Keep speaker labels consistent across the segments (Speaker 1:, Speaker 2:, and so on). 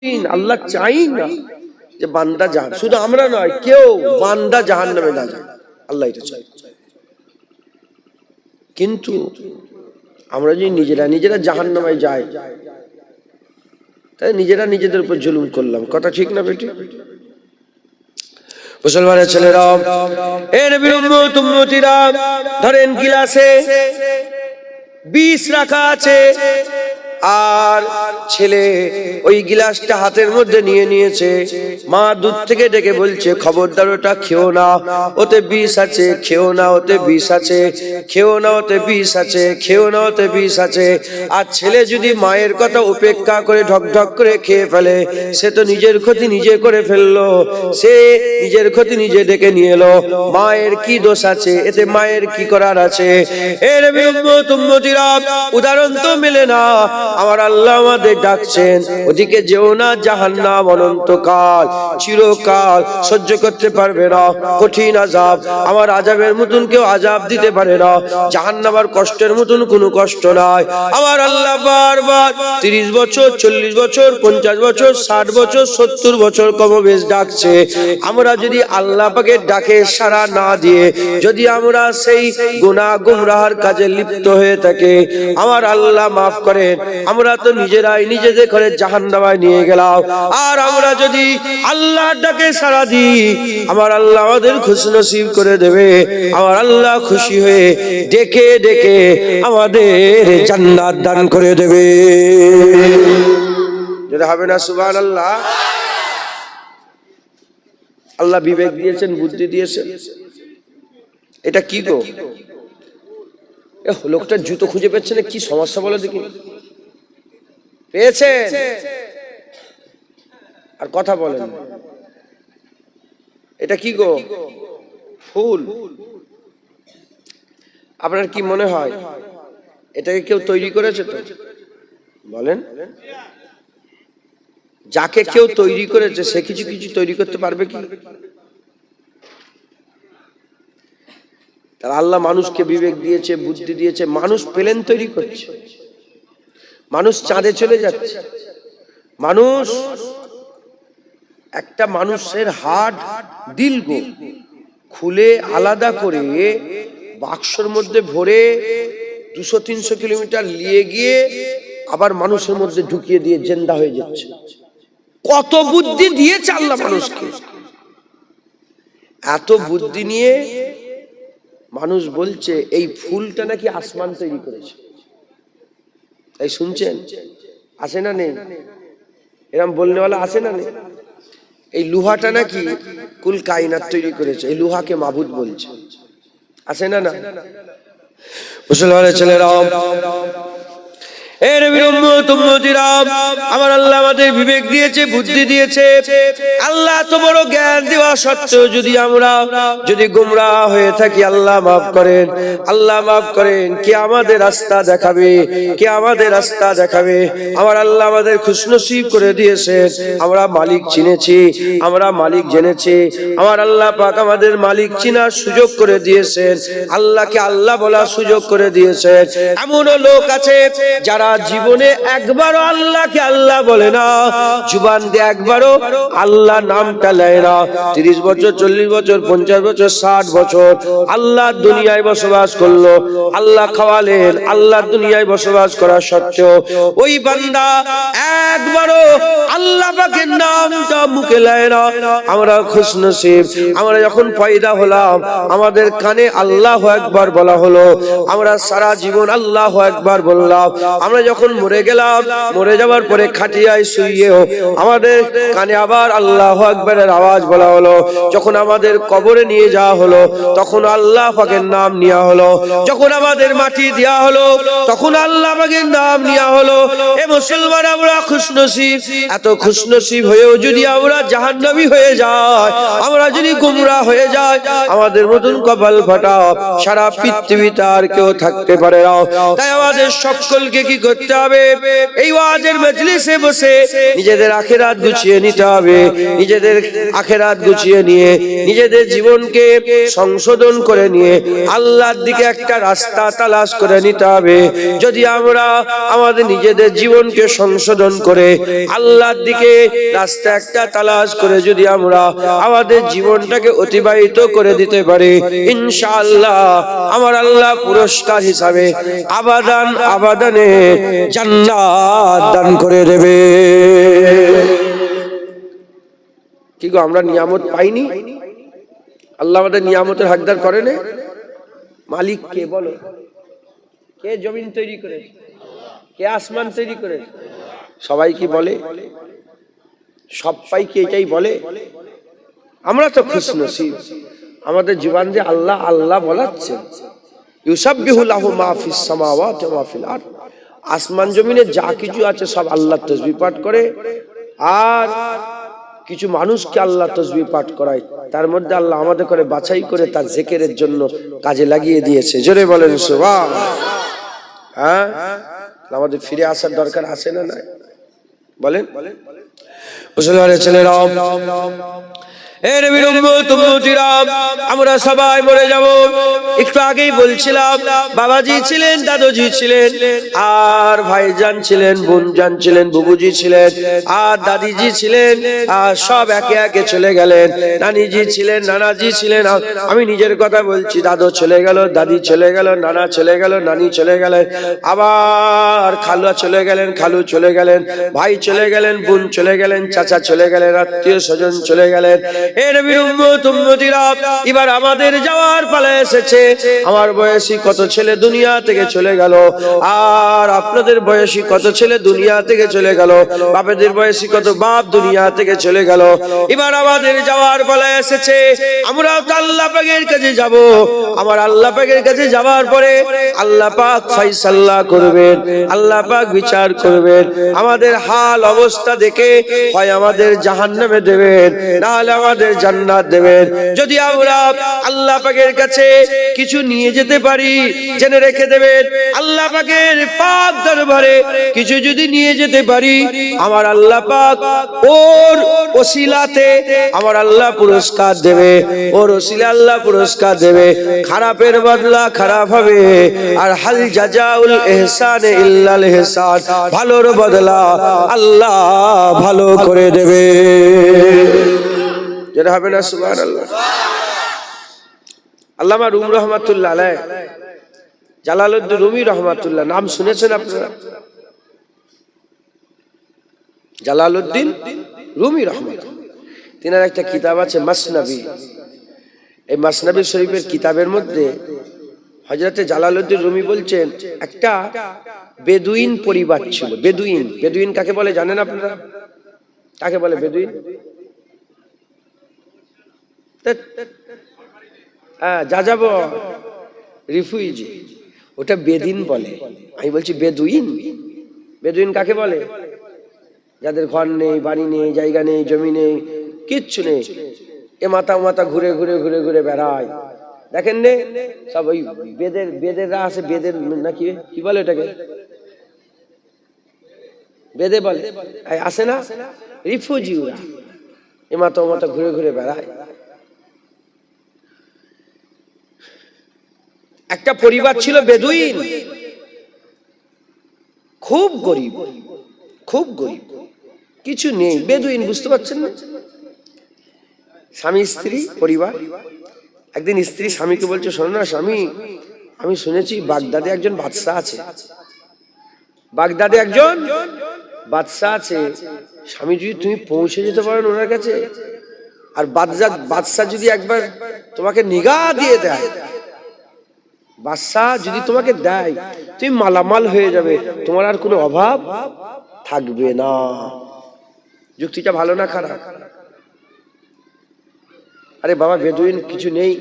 Speaker 1: আল্লাহ চাই না যে বান্দা জাহান, শুধু আমরা নয়, কেউ বান্দা জাহান্নামে না যায়, আল্লাহ এটা চাই। কিন্তু আমরা যদি নিজেরা জাহান্নামে যাই, তাই নিজেদের উপর জুলুম করলাম। কথা ঠিক না বেটি? মুসলমানের ছেলেরা, এ নবীর উম্মত উম্মতিরা, ধরেন গিলাসে বিষ রাখা আছে, আর ছেলে ওই গিলাসটা হাতের মধ্যে নিয়ে নিয়েছে। মা দুধ থেকে ডেকে বলছে, খবরদার ওটা খেও না, ওতে বিষ আছে, খেও না, ওতে বিষ আছে, খেও না, ওতে বিষ আছে, খেও না, ওতে বিষ আছে। আর ছেলে যদি মায়ের কথা উপেক্ষা করে ঢক ঢক করে খেয়ে ফেলে, সে তো নিজের ক্ষতি নিজে করে ফেললো, সে নিজের ক্ষতি নিজে ডেকে নিয়ে এলো। মায়ের কি দোষ আছে এতে? মায়ের কি করার আছে? এর উম্মত উম্মতিরা, উদাহরণ তো মেলে না। আমার আল্লাহ আমাদের ডাকছেন, ওদিকে যেও না, জাহান্নাম অনন্তকাল, চিরকাল সহ্য করতে পারবে না, কঠিন আযাব। আমার আযাবের মতন কেউ আযাব দিতে পারে না, জাহান্নামের কষ্টের মতন কোনো কষ্ট নাই। আমার আল্লাহ বারবার 30 বছর, 40 বছর, 50 বছর, 60 বছর, 70 বছর কমবেশ ডাকছে। আমরা যদি আল্লাহ পাকের ডাকে সাড়া না দিয়ে যদি আমরা সেই গুনাহ গুমরাহর কাজে লিপ্ত হয়ে থাকি, আমার আল্লাহ মাফ করেন, আমরা তো নিজেরাই নিজেদের করে জাহান্নামে নিয়ে গেলাম। আর আমরা যদি আল্লাহর ডাকে সাড়া দিই, আমার আল্লাহ আমাদের খুশনসিব করে দেবে। আমার আল্লাহ খুশি হয়ে ডেকে ডেকে আমাদের জান্নাত দান করে দেবে। যদি হবে না সুবহানাল্লাহ? আল্লাহ বিবেক দিয়েছেন, বুদ্ধি দিয়েছেন। এটা কি গো? লোকটা জুতো খুঁজে পাচ্ছে না, কি সমস্যা বলে দেখি? পেয়েছেন? আর কথা বলেন। এটা কি গো? ফুল। আপনার কি মনে হয় এটাকে কেউ তৈরি করেছে? তো বলেন, যাকে কেউ তৈরি করেছে সে কিছু কিছু তৈরি করতে পারবে কি? তার আল্লাহ মানুষকে বিবেক দিয়েছে, বুদ্ধি দিয়েছে, মানুষ প্লেন তৈরি করছে, মানুষ চাঁদে চলে যাচ্ছে, মানুষ একটা মানুষের হাড় দিল গো খুলে আলাদা করে বাক্সর মধ্যে ভরে 200-300 কিলোমিটার নিয়ে গিয়ে আবার মানুষের মধ্যে ঢুকিয়ে দিয়ে জিন্দা হয়ে যাচ্ছে। কত বুদ্ধি দিয়েছে আল্লাহ মানুষকে! এত বুদ্ধি নিয়ে মানুষ বলছে এই ফুলটা নাকি আসমান তৈরি করেছে। তাই শুনছেন? আছে না নেই? এরকম বলনেওয়ালা আছে না নেই? এই লোহাটা নাকি কুল কায়নাত তৈরি করেছে, এই লোহাকে মাবুদ বলছে। আছে না না? মুসলমানের ছেলেরা, আমার আল্লাহ আমাদের বিবেক দিয়েছে, বুদ্ধি দিয়েছে। আল্লাহ তো বড় জ্ঞান দেওয়া সত্ত্বেও যদি আমরা যদি গুমরাহ হয়ে থাকি, আল্লাহ মাফ করেন, আল্লাহ মাফ করেন। কে আমাদের রাস্তা দেখাবে? কে আমাদের রাস্তা দেখাবে? আমার আল্লাহ আমাদের খুশনসিব করে দিয়েছেন। আমরা মালিক চিনেছি, আমরা মালিক জেনেছি। আমার আল্লাহ পাক আমাদের মালিক চিনার সুযোগ করে দিয়েছেন, আল্লাহকে আল্লাহ বলার সুযোগ করে দিয়েছেন। এমনও লোক আছে যারা জীবনে একবারও আল্লাহকে আল্লাহ বলে না, জুবান দিয়ে একবারও আল্লাহ নামটা নেয় না। 30 বছর, 40 বছর, 50 বছর, 60 বছর আল্লাহ দুনিয়ায় বসবাস করলো, আল্লাহ খাওয়ালেন, আল্লাহ দুনিয়ায় বসবাস করা সত্ত্বেও ওই বান্দা একবারও আল্লাহ পাকের নামটা মুখে নেয় না। আমরা খুশনসিব, আমরা যখন পয়দা হলাম আমাদের কানে আল্লাহু আকবার বলা হলো, আমরা সারা জীবন আল্লাহু আকবার বললাম। আমরা যখন মরে গেলাম, মরে যাওয়ার পরে খাটিয়ায় শুইয়েও আমাদের কানে আবার আল্লাহু আকবারের আওয়াজ বলা হলো। যখন আমাদের কবরে নিয়ে যাওয়া হলো তখন আল্লাহ পাকের নাম নেওয়া হলো। যখন আমাদের মাটি দেওয়া হলো তখন আল্লাহ পাকের নাম নেওয়া হলো। এ মুসলমান, আমরা খুশনসিব। এত খুশনসিব হয়েও যদি আমরা জাহান্নামী হয়ে যাই, আমরা যদি গুমরাহ হয়ে যাই, আমাদের মতন কপাল ফাটা সারা পৃথিবীতে আর কেউ থাকতে পারে না। তাই আমাদের সকলকে কি করতে হবে? এই ওয়াজের মজলিসে বসে নিজেদের আখিরাত গুছিয়ে নিতে হবে। নিজেদের আখিরাত গুছিয়ে নিয়ে নিজেদের জীবনকে সংশোধন করে নিয়ে আল্লাহর দিকে একটা রাস্তা তালাশ করে নিতে হবে। যদি আমরা আমাদের নিজেদের জীবনকে সংশোধন করে আল্লাহর দিকে রাস্তা একটা তালাশ করে যদি আমরা আমাদের জীবনটাকে অতিবাহিত করে দিতে পারি, ইনশাআল্লাহ আমার আল্লাহ পুরস্কার হিসাবে আবাদানে জান্নাত দান করে দেবে। কি গো, আমরা নিয়ামত পাইনি? আল্লাহ আমাদের নিয়ামতের হকদার করেন। মালিক কে বলো? কে জমিন তৈরি করে? কে আসমান তৈরি করে? সবাই কি বলে? সবাই কি এটাই বলে? আমরা তো খুশনসিব, আমাদের জীবন যে আল্লাহ আল্লাহ বলাচ্ছে। ইউসাব্বিহু লাহু মা ফিস সামাওয়াতি ওয়া মা ফিল আরদ। আসমান জমিনে যা কিছু আছে সব আল্লাহর তাসবিহ পাঠ করে। আর কিছু মানুষকে আল্লাহ তাসবিহ পাঠ করায়, তার মধ্যে আল্লাহ আমাদের করে বাছাই করে তার জিকিরের জন্য কাজে লাগিয়ে দিয়েছে। জোরে বলেন সুবহানাল্লাহ। হ্যাঁ, আমাদের ফিরে আসার দরকার আছে না? নাই বলেন। মুসলমানের ছেলেরা, আমরা সবাই মরে যাব। একটু আগেই বলছিলাম, বাবাজি ছিলেন, দাদুজি ছিলেন, আর ভাইজান ছিলেন, বোনজান ছিলেন, বুবুজি ছিলেন, আর দাদিজি ছিলেন, আর সব একে একে চলে গেলেন। নানিজি ছিলেন, নানাজি ছিলেন। আমি নিজের কথা বলছি, দাদু চলে গেল, দাদি চলে গেল, নানা চলে গেল, নানি চলে গেলেন, আবার খালুয়া চলে গেলেন, খালু চলে গেলেন, ভাই চলে গেলেন, বোন চলে গেলেন, চাচা চলে গেলেন, আত্মীয় স্বজন চলে গেলেন। এবার আমাদের যাওয়ার পালা এসেছে। আমার বয়সী কত ছেলে দুনিয়া থেকে চলে গেল, আর আপনাদের বয়সী কত ছেলে দুনিয়া থেকে চলে গেল, বাপেদের বয়সী কত বাপ দুনিয়া থেকে চলে গেল। এবার আমাদের যাওয়ার পালা এসেছে। আমরা তো আল্লাহ পাকের কাছে যাব। আমার আল্লাহ পাকের কাছে যাওয়ার পরে আল্লাহ পাক ফয়সালা করবেন, আল্লাহ পাক বিচার করবেন। আমাদের হাল অবস্থা দেখে হয় আমাদের জাহান্নামে দেবেন, না হলে আমাদের জান্নাত দেবেন। যদি আমরা আল্লাহ পাকের কাছে কিছু নিয়ে যেতে পারি, জেনে রেখে দেবেন, আল্লাহ পাকের পাক দরবারে কিছু যদি নিয়ে যেতে পারি, আমার আল্লাহ পাক ওর ওসিলাতে আমার আল্লাহ পুরস্কার দেবে, ওর ওসিলা আল্লাহ পুরস্কার দেবে। খারাপের বদলা খারাপ হবে, আর হাল জাজাউল ইহসানে ইল্লাল ইহসান, ভালোর বদলা আল্লাহ ভালো করে দেবে। যেটা হবে না সুবহানাল্লাহ। আল্লামা রুম রহমাতুল্লাহ আলাইহ, জালালউদ্দিন রুমি রহমাতুল্লাহ, নাম শুনেছেন আপনারা? জালালউদ্দিন রুমি রহমাতুল্লাহ, তিনার একটা কিতাব আছে মাসনাবি। এই মাসনাবি শরীফের কিতাবের মধ্যে হযরতে জালালউদ্দিন রুমি বলছেন, একটা বেদুইন পরিবার ছিল। বেদুইন, বেদুইন কাকে বলে জানেন আপনারা? কাকে বলে বেদুইন? যাযাব, রিফিউজি, ওটা বেদিন বলে। আমি বলছি বেদুইন। বেদুইন কাকে বলে? যাদের ঘর নেই, বাড়ি নেই, জায়গা নেই, জমি নেই, কিচ্ছু নেই, এ মাথা মাথা ঘুরে ঘুরে ঘুরে ঘুরে বেড়ায়। দেখেন নে, সব ওই বেদেররা আছে, বেদের নাকি কি বলে ওটাকে, বেদে বলে, আসে না, রিফিউজি, ওরা এ মাথা মাথা ঘুরে ঘুরে বেড়ায়। একটা পরিবার ছিল বেদুইন, খুব গরিব, খুব গরিব, কিছু নেই, বেদুইন, বুঝতে পারছেন না? স্বামী স্ত্রী পরিবার। একদিন স্ত্রী স্বামীকে বলছে, শোনো না স্বামী, আমি শুনেছি বাগদাদে একজন বাদশা আছে, বাগদাদে একজন বাদশা আছে, স্বামী যদি তুমি পৌঁছে যেতে পারেন ওনার কাছে, আর বাদশা যদি একবার তোমাকে নিগাহ দিয়ে দেয়, বাদশা যদি তোমাকে দেয়, তুমি মালামাল হয়ে যাবে, তোমার আর কোনো অভাব থাকবে না। যুক্তিটা ভালো না খারাপ? আরে বাবা, বেদুইন, কিছু নেই,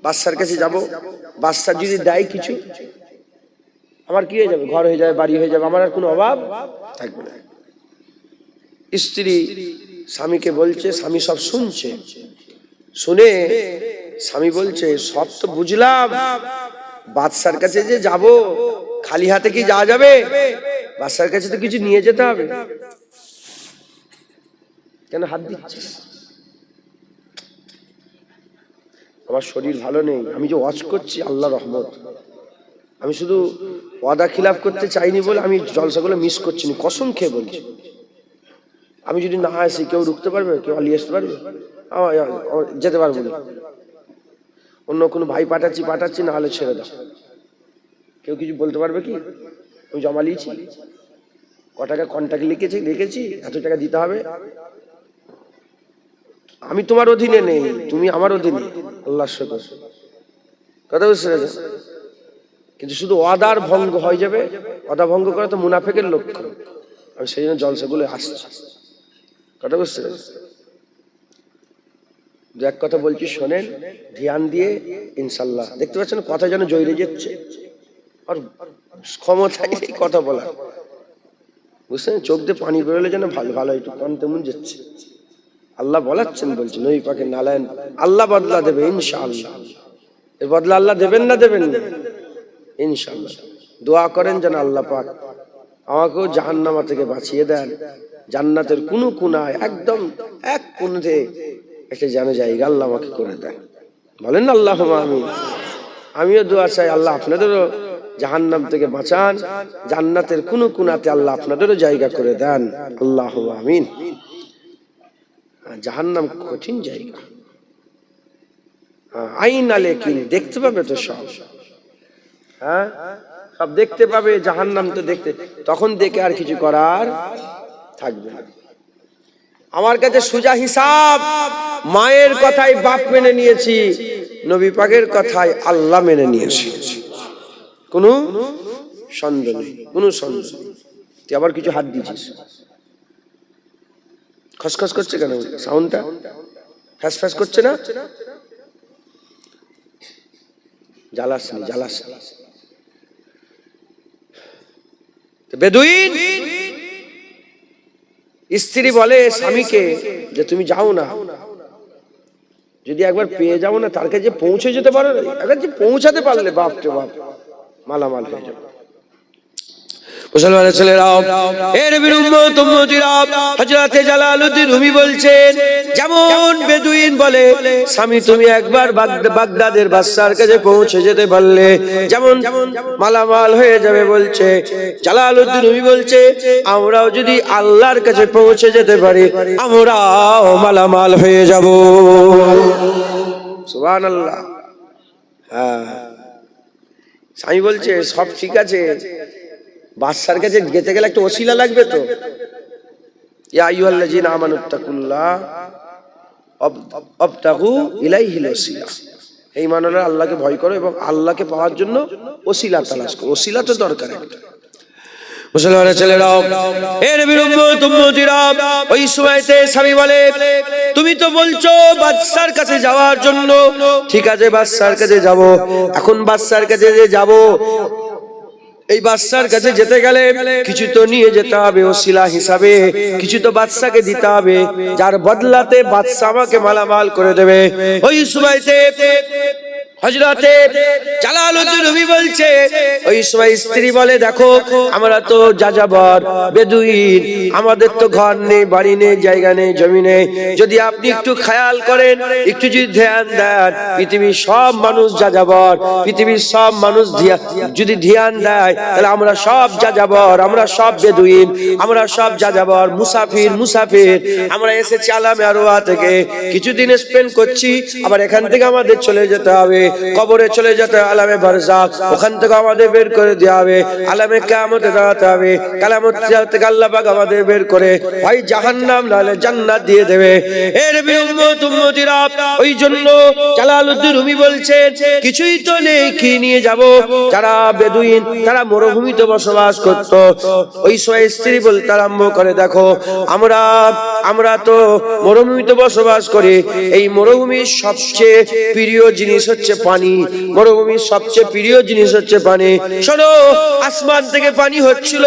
Speaker 1: বাদশার কাছে যাব, বাদশা যদি দেয় কিছু, আমার কি হয়ে যাবে? ঘর হয়ে যাবে, বাড়ি হয়ে যাবে, আমার আর কোনো অভাব থাকবে না। স্ত্রী স্বামীকে বলছে, স্বামী সব শুনছে, শুনে স্বামী বলছে, সব তো বুঝলাম, বাদশার কাছে যে যাব, খালি হাতে কি যাওয়া যাবে? বাদশার কাছে তো কিছু নিয়ে যেতে হবে। কেন হাত দিচ্ছিস? আমার শরীর ভালো নেই, আমি যে ওয়াজ করছি আল্লাহ রহমত, আমি শুধু ওয়াদা খিলাফ করতে চাইনি বলে আমি জলসাগুলো মিস করছি না, কসম খেয়ে বলছি। আমি যদি না আসি কেউ রুখতে পারবে? কেউ আলিয়ে আসতে পারবে? যেতে পারবো না। অন্য কোনো ভাই পাঠাচ্ছি, না হলে ছেড়ে দাও। কেউ কিছু বলতে পারবে কি? আমি জমা লিয়েছি, ক টাকা কন্ট্রাক্ট লিখেছি, এত টাকা দিতে হবে। আমি তোমার অধীনে নেই, তুমি আমার অধীনে। আল্লাহর শুকর, কথা বুঝতে পেরেছ? কিন্তু শুধু ওয়াদার ভঙ্গ হয়ে যাবে, ওয়াদা ভঙ্গ করা তো মুনাফিকের লক্ষণ। আমি সেই জন্য জলসাগুলো আসছি, কথা বুঝতে পেরেছ? দু এক কথা বলছি, শোনেন ধ্যান দিয়ে, ইনশাল্লাহ। দেখতে পাচ্ছেন কথা যেন জয়রে যাচ্ছে, আর ক্ষমতা এই কথা বলা, বুঝছেন? চোখ দিয়ে পানি বেরোলে যেন ভালো ভালো একটু কন তেমন যাচ্ছে। আল্লাহ বলাচ্ছেন, বলছেন নবী পাকের নালায়ন, আল্লাহ বদলা দেবে ইনশাআল্লাহ। এর বদলা আল্লাহ দেবেন না দেবেন না? ইনশাআল্লাহ। দোয়া করেন যেন আল্লাহ পাক আমাকেও জাহান্নামা থেকে বাঁচিয়ে দেন, জান্নাতের কোনো কোনায় একদম এক কোণে একটা যেন জায়গা আল্লাহ আমাকে করে দেন। বলেন না আল্লাহুম্মা আমিন। আমিও দোয়া চাই আল্লাহ আপনাদেরও জাহান্নাম থেকে বাঁচান, জান্নাতের কোনো কোণাতে আল্লাহ আপনাদেরও জায়গা করে দেন, আল্লাহুম্মা আমিন। জাহান্নাম কঠিন জায়গা, আইনা লেকিন দেখতে পাবে তো সব, হ্যাঁ সব দেখতে পাবে। জাহান্নাম তো দেখতে, তখন দেখে আর কিছু করার থাকবে না। আমার কাছে সোজা হিসাব, মায়ের কথাই বাপ মেনে নিয়েছি, নবী পাকের কথাই আল্লাহ মেনে নিয়েছি, কোনো সন্দেহ নেই, কোনো সন্দেহ নেই। তুই আবার কিছু হাত দিয়েছিস, খসখস করছে কেন সাউন্ডটা? ফ্যাস ফ্যাস করছে না? জ্বালাস। বেদুইন স্ত্রী বলে স্বামীকে যে তুমি যাও না, যদি একবার পেয়ে যাও না, তার কাছে পৌঁছে যেতে পারো, একবার যে পৌঁছাতে পারলে বাপ রে বাপ, মালামাল হয়ে যাবে। মুসলমানের ছেলেরাও, এর নবীর উম্মত উম্মতিরা, হযরতে জালালউদ্দিন রুমি বলছেন, যেমন বেদুইন বলে স্বামী তুমি একবার বাগদাদের বাদশার কাছে পৌঁছে যেতে পারলে যেমন মালামাল হয়ে যাবে, বলছে জালালউদ্দিন রুমি বলছে আমরাও যদি আল্লাহর কাছে পৌঁছে যেতে পারি আমরাও মালামাল হয়ে যাব। সুবহানাল্লাহ। হ্যাঁ, স্বামী বলছে সব ঠিক আছে, বাদশার কাছে যেতে গেলে একটা ওসিলা লাগবে তো। ইয়া আইয়ুহাল্লাযীনা আমানুত্তাকুল্লাহ ওয়াবতাগু ইলাইহিল ওসিলা, এই মানরা আল্লাহকে ভয় করো এবং আল্লাহকে পাওয়ার জন্য ওসিলা তালাশ করো। ওসিলা তো দরকার একটা। মুসলমানের ছেলেরাও, এর নবীর উম্মত উম্মতিরা, ওই সময়তে স্বামী বলে তুমি তো বলছো বাদশার কাছে যাওয়ার জন্য, ঠিক আছে বাদশার কাছে যাব। এখন বাদশার কাছে যে যাব, এই বাদশার কাছে যেতে গেলে কিছু তো নিয়ে যেতে হবে, ওসিলা হিসাবে কিছু তো বাদশাকে দিতে হবে, যার বদলাতে বাদশা আমাকে মালামাল করে দেবে। ওই সময়তে হযরতে জালালউদ্দিন রুমি বলছে, ওই সময় স্ত্রী বলে দেখো আমরা তো যাযাবর বেদুইন, আমাদের তো ঘর নেই, বাড়ি নেই, জায়গা নেই, জমি নেই, যদি আপনি একটু খেয়াল করেন, একটু যদি ধ্যান দেন, পৃথিবীর সব মানুষ যাযাবর, পৃথিবীর সব মানুষ যদি ধ্যান দেয় তাহলে আমরা সব যাযাবর, আমরা সব বেদুইন, আমরা সব যাযাবর, মুসাফির, আমরা এসেছি আলামে আরওয়া থেকে, কিছুদিন স্পেন্ড করছি, আবার এখান থেকে আমাদের চলে যেতে হবে, কবরে চলে যেতে আলামে বারজাখ, ওখান থেকে আমাদের বের করে দেওয়া হবে, আলামে কিয়ামতে দাঁড়াতে হবে, কিয়ামত থেকে আল্লাহ পাক আমাদের বের করে হয় জাহান্নাম নাহলে জান্নাত দিয়ে দেবে। এর উম্মত উম্মতিরা, ওই জন্য জালালউদ্দিন রুমি বলছেন কিছুই তো নেই, কি নিয়ে যাব? যারা বেদুইন তারা মরুভূমিতে বসবাস করত, ওই সময় স্ত্রী বলতে আরম্ভ করে দেখো আমরা তো মরুভূমিতে বসবাস করি, এই মরুভূমির সবচেয়ে প্রিয় জিনিস হচ্ছে পানি, মরুভূমির সবচেয়ে প্রিয় জিনিস হচ্ছে পানি। শোনো, আসমান থেকে পানি হচ্ছিল,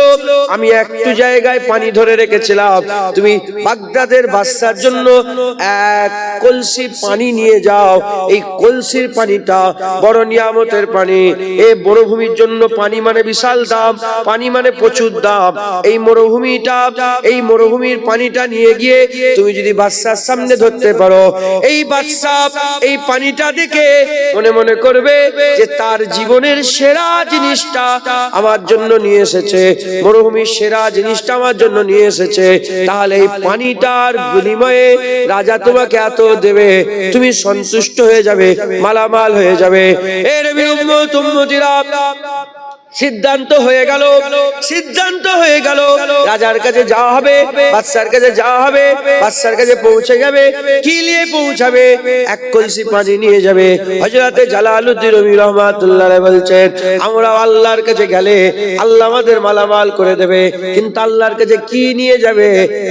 Speaker 1: আমি একটু জায়গায় পানি ধরে রেখেছিলাম, তুমি বাগদাদের বাদশার জন্য এক কলসি পানি নিয়ে যাও। এই কলসির পানিটা বড় নিয়ামতের পানি। এই মরুভূমির জন্য পানি মানে বিশাল দাম, পানি মানে প্রচুর দাম। এই মরুভূমির পানিটা নিয়ে গিয়ে তুমি যদি বাদশার সামনে ধরতে পারো, এই বাদশা এই পানিটা দেখে মনে মনে করবে যে তার জীবনের সেরা জিনিসটা আমার জন্য নিয়ে এসেছে, মরুভূমির সেরা জিনিসটা আমার জন্য নিয়ে এসেছে। তাহলে এই পানিটার বিনিময়ে রাজা তোমাকে এত দেবে, তুমি সন্তুষ্ট হয়ে যাবে, মালামাল হয়ে যাবে। এর উম্মতিরা সিদ্ধান্ত হয়ে গেল, রাজার কাছে যাওয়া হবে, বাদশার কাছে যাওয়া হবে, বাদশার কাছে পৌঁছে যাবে। কি নিয়ে পৌঁছাবে? এক কলসি পানি নিয়ে যাবে। হযরতে জালালউদ্দিন রুমি রাহমাতুল্লাহ আলাইহি বলছেন, আমরা আল্লাহর কাছে গেলে আল্লাহ আমাদের মালামাল করে দেবে, কিন্তু আল্লাহর কাছে কি নিয়ে যাবে?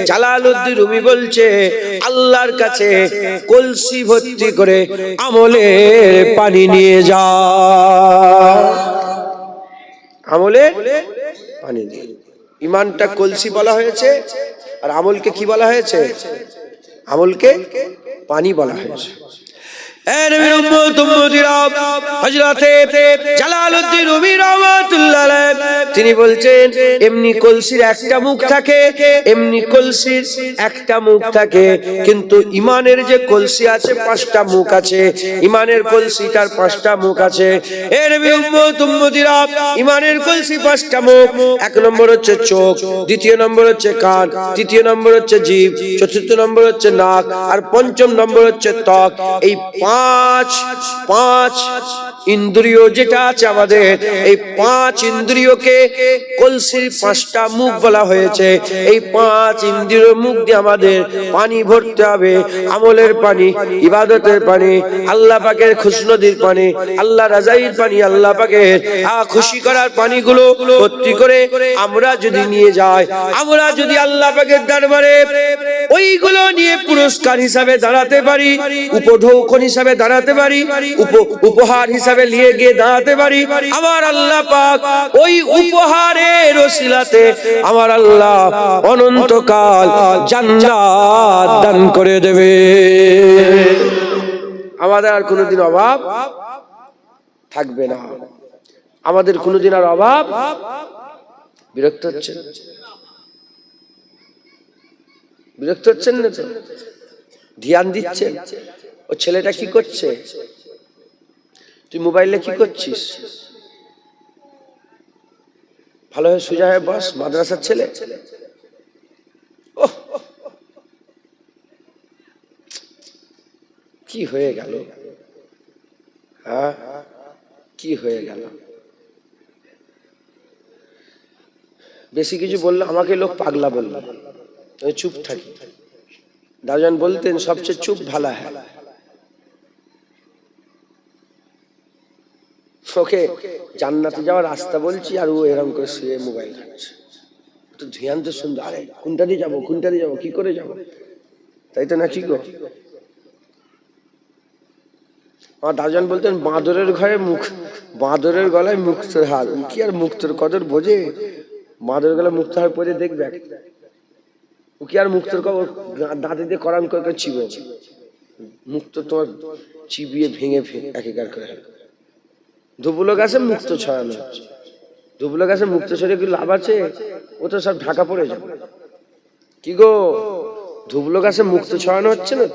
Speaker 1: জালালউদ্দিন রুমি বলছে, আল্লাহর কাছে কলসি ভর্তি করে আমলের পানি নিয়ে যা। আমলের পানি দিয়ে ইমানটা কলসি বলা হয়েছে, আর আমলকে কি বলা হয়েছে? আমলকে পানি বলা হয়েছে। তিনি বলছেন, এমনি কলসির একটা মুখ থাকে, কিন্তু ইমানের যে কলসি আছে 5টা মুখ আছে, ইমানের কলসিটার 5টা মুখ আছে। ইমানের কলসি 5টা মুখ। 1 নম্বর হচ্ছে চোখ, 2 নম্বর হচ্ছে কান, 3 নম্বর হচ্ছে জিভ, 4 নম্বর হচ্ছে নাক, আর 5ম নম্বর হচ্ছে ত্বক। এই পাঁচ ইন্দ্রিয় যেটা আছে আমাদের, এই 5 ইন্দ্রিয়কে কলসির 5টা মুখ বলা হয়েছে। এই 5 ইন্দ্রিয় মুখ দিয়ে আমাদের পানি ভরতে হবে, আমলের পানি, ইবাদতের পানি, আল্লাহ পাকের খুশনদির পানি, আল্লাহ রাজাইর পানি, আল্লাহ পাকের খুশি করার পানিগুলো ভর্তি করে আমরা যদি নিয়ে যাই, আমরা যদি আল্লাহ পাকের দরবারে ওইগুলো নিয়ে পুরস্কার হিসাবে দাঁড়াতে পারি, উপঢৌকন হিসাবে দাঁড়াতে পারি, উপহার হিসাবে নিয়ে গিয়ে দাঁড়াতে পারি, আমার আল্লাহ পাক ওই উপহারের ওসিলাতে আমার আল্লাহ অনন্তকাল জান্নাত দান করে দেবে। আমাদের আর কোনোদিন অভাব থাকবে না, আমাদের কোনোদিন আর অভাব। বিরক্ত হচ্ছেন না তো? ধ্যান দিচ্ছেন? ও ছেলেটা কি করছে? তুই মোবাইলে কি করছিস? ভালো হয়ে সোজা হয়ে বস, মাদ্রাসার ছেলে। কি হয়ে গেল? কি হয়ে গেল? বেশি কিছু বললে আমাকে লোক পাগলা বলল, আমি চুপ থাকি। দারজান বলতেন, সবচেয়ে চুপ ভালা হ্যাঁ। ওকে জান্নাতে যাওয়ার রাস্তা বলছি, আর ও এরকম করে শুয়ে মোবাইল ঘাটছে। তো ধ্যান তো সুন্দর, আরে কোনটা দিয়ে যাবো, কি করে যাবো, তাই তো নাকি গো? আমার দারজান বলতেন, বাঁদরের ঘরে বাঁদরের গলায় মুক্তোর হার। কি আর মুক্তোর কদর বোঝে? বাঁদরের গলায় মুক্ত হার পরে দেখবে, ও কি আর মুক্তোর দাঁতে দিয়ে করান করে চিবে, মুক্ত তোমার চিবিয়ে ভেঙে একেকার করে। ধুবুলো গাছে মুক্ত ছড়ানো হচ্ছে, ধুবুলো গাছে মুক্ত ছড়িয়ে কি লাভ আছে? ও তো সব ঢাকা পড়ে যাবে। কি গো, ধুবুলো গাছে মুক্ত ছড়ানো হচ্ছে না?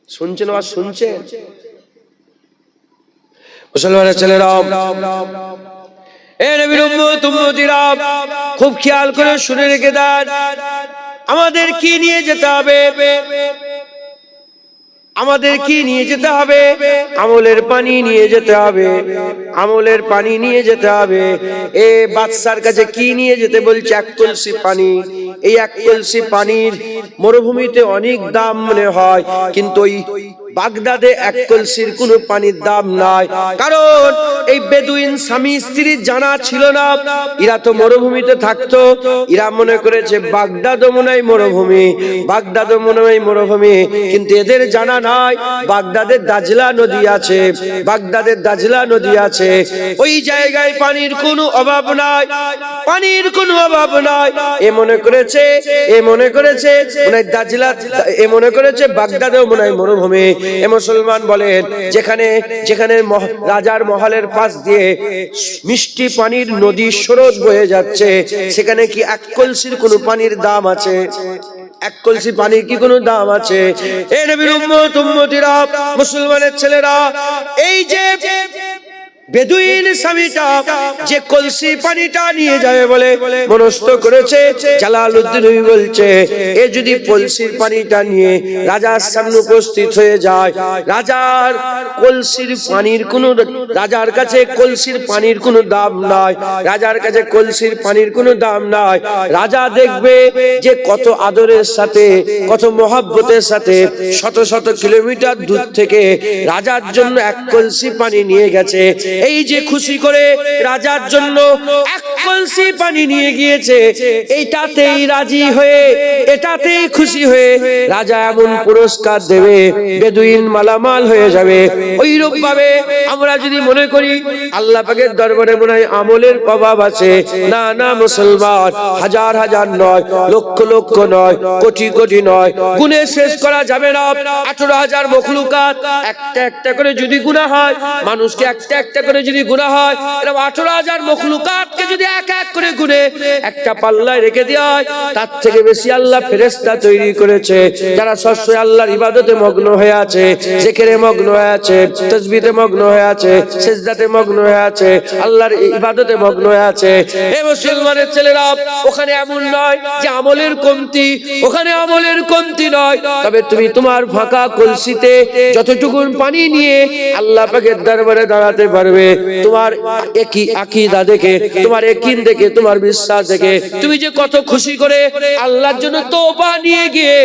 Speaker 1: শুনছেন? আর শুনছে মুসলমানের ছেলেরা, খুব খেয়াল করে শুনে রেখে দেন, আমাদের কি নিয়ে যেতে হবে? আমাদের কি নিয়ে যেতে হবে? আমলের পানি নিয়ে যেতে হবে, আমলের পানি নিয়ে যেতে হবে। এ বাদশার কাছে কি নিয়ে যেতে বলছে? 1 কলসি পানি। এই 1 কলসি পানির মরুভূমিতে অনেক দাম মনে হয়, কিন্তু ওই বাগদাদে এক কলসির কোনো পানির দাম নাই। কারণ এই বেদুইন স্বামী স্ত্রীর জানা ছিল না, এরা তো মরুভূমিতে থাকতো, এরা মনে করেছে বাগদাদ মনে হয় মরুভূমি, বাগদাদ মনে হয় মরুভূমি, কিন্তু এদের জানা নাই বাগদাদের দাজলা নদী আছে, বাগদাদের দাজলা নদী আছে, ওই জায়গায় পানির কোনো অভাব নাই, পানির কোনো অভাব নাই। এ মনে করেছে মনে হয় দাজলা, এ মনে করেছে বাগদাদেও মনে হয় মরুভূমি। এ মুসলমান বলেন, যেখানে যেখানে রাজার মহলের পাশ দিয়ে মিষ্টি পানির নদী স্রোত বয়ে যাচ্ছে, সেখানে কি এক কলসির কোনো পানির দাম আছে? এক কলসি পানির কি কোনো দাম আছে? এ নবীর উম্মত উম্মতিরা, মুসলমানের ছেলেরা, এই যে বেদুইন স্বামীটা যে কলসি পানিটা নিয়ে যাবে বলে মনস্থ করেছে, জালালউদ্দিন বলছে এ যদি কলসির পানিটা নিয়ে রাজার সামনে উপস্থিত হয়ে যায়, রাজার কলসির পানির কোনো, রাজার কাছে কলসির পানির কোনো দাম নাই, রাজার কাছে কলসির পানির কোনো দাম নাই। রাজা দেখবে যে কত আদরের সাথে, কত মহব্বতের সাথে শত শত কিলোমিটার দূর থেকে রাজার জন্য এক কলসি পানি নিয়ে গেছে। এই যে খুশি করে রাজার জন্য এক কলসি পানি নিয়ে গিয়েছে, এইটাতেই রাজি হয়ে, এটাতেই খুশি হয়ে রাজা এমন পুরস্কার দেবে, বেদুইন মালামাল হয়ে যাবে। ওইরূপ ভাবে আমরা যদি মনে করি আল্লাহ পাকের দরবারে মনে হয় আমলের অভাব আছে, না না মুসলমান, হাজার হাজার নয়, লক্ষ লক্ষ নয়, কোটি কোটি নয়, গুণে শেষ করা যাবে না। 18,000 মখলুকাত একটা একটা করে যদি গুনাহ হয়, মানুষকে একটা একটা করে যদি গুনাহ হয়, এরকম 18,000 মখলুকাতকে যদি এক এক করে গুনে একটা পাল্লায় রেখে দেওয়া হয়, তার থেকে বেশি আল্লাহ ফেরেশতা তৈরি করেছে যারা সবসময় আল্লাহর ইবাদতে মগ্ন হয়ে আছে, জিকিরে মগ্ন হয়ে আছে, তাসবিহে মগ্ন হয়ে আছে, সিজদাতে মগ্ন হয়ে আছে, আল্লাহর ইবাদতে মগ্ন হয়ে আছে। এই মুসলমানের ছেলেরা, ওখানে এমন নয় যে আমলের কমতি, ওখানে আমলের কমতি নয়, তবে তুমি তোমার ফাঁকা কলসিতে যতটুকু পানি নিয়ে আল্লাহ পাকের দরবারে দাঁড়াতে পারবে, তোমার একই আকীদা দেখে, তোমার ইয়াকিন দেখে, তোমার বিশ্বাস দেখে তুমি যে কত খুশি করে আল্লাহর জন্য তওবা নিয়ে গিয়ে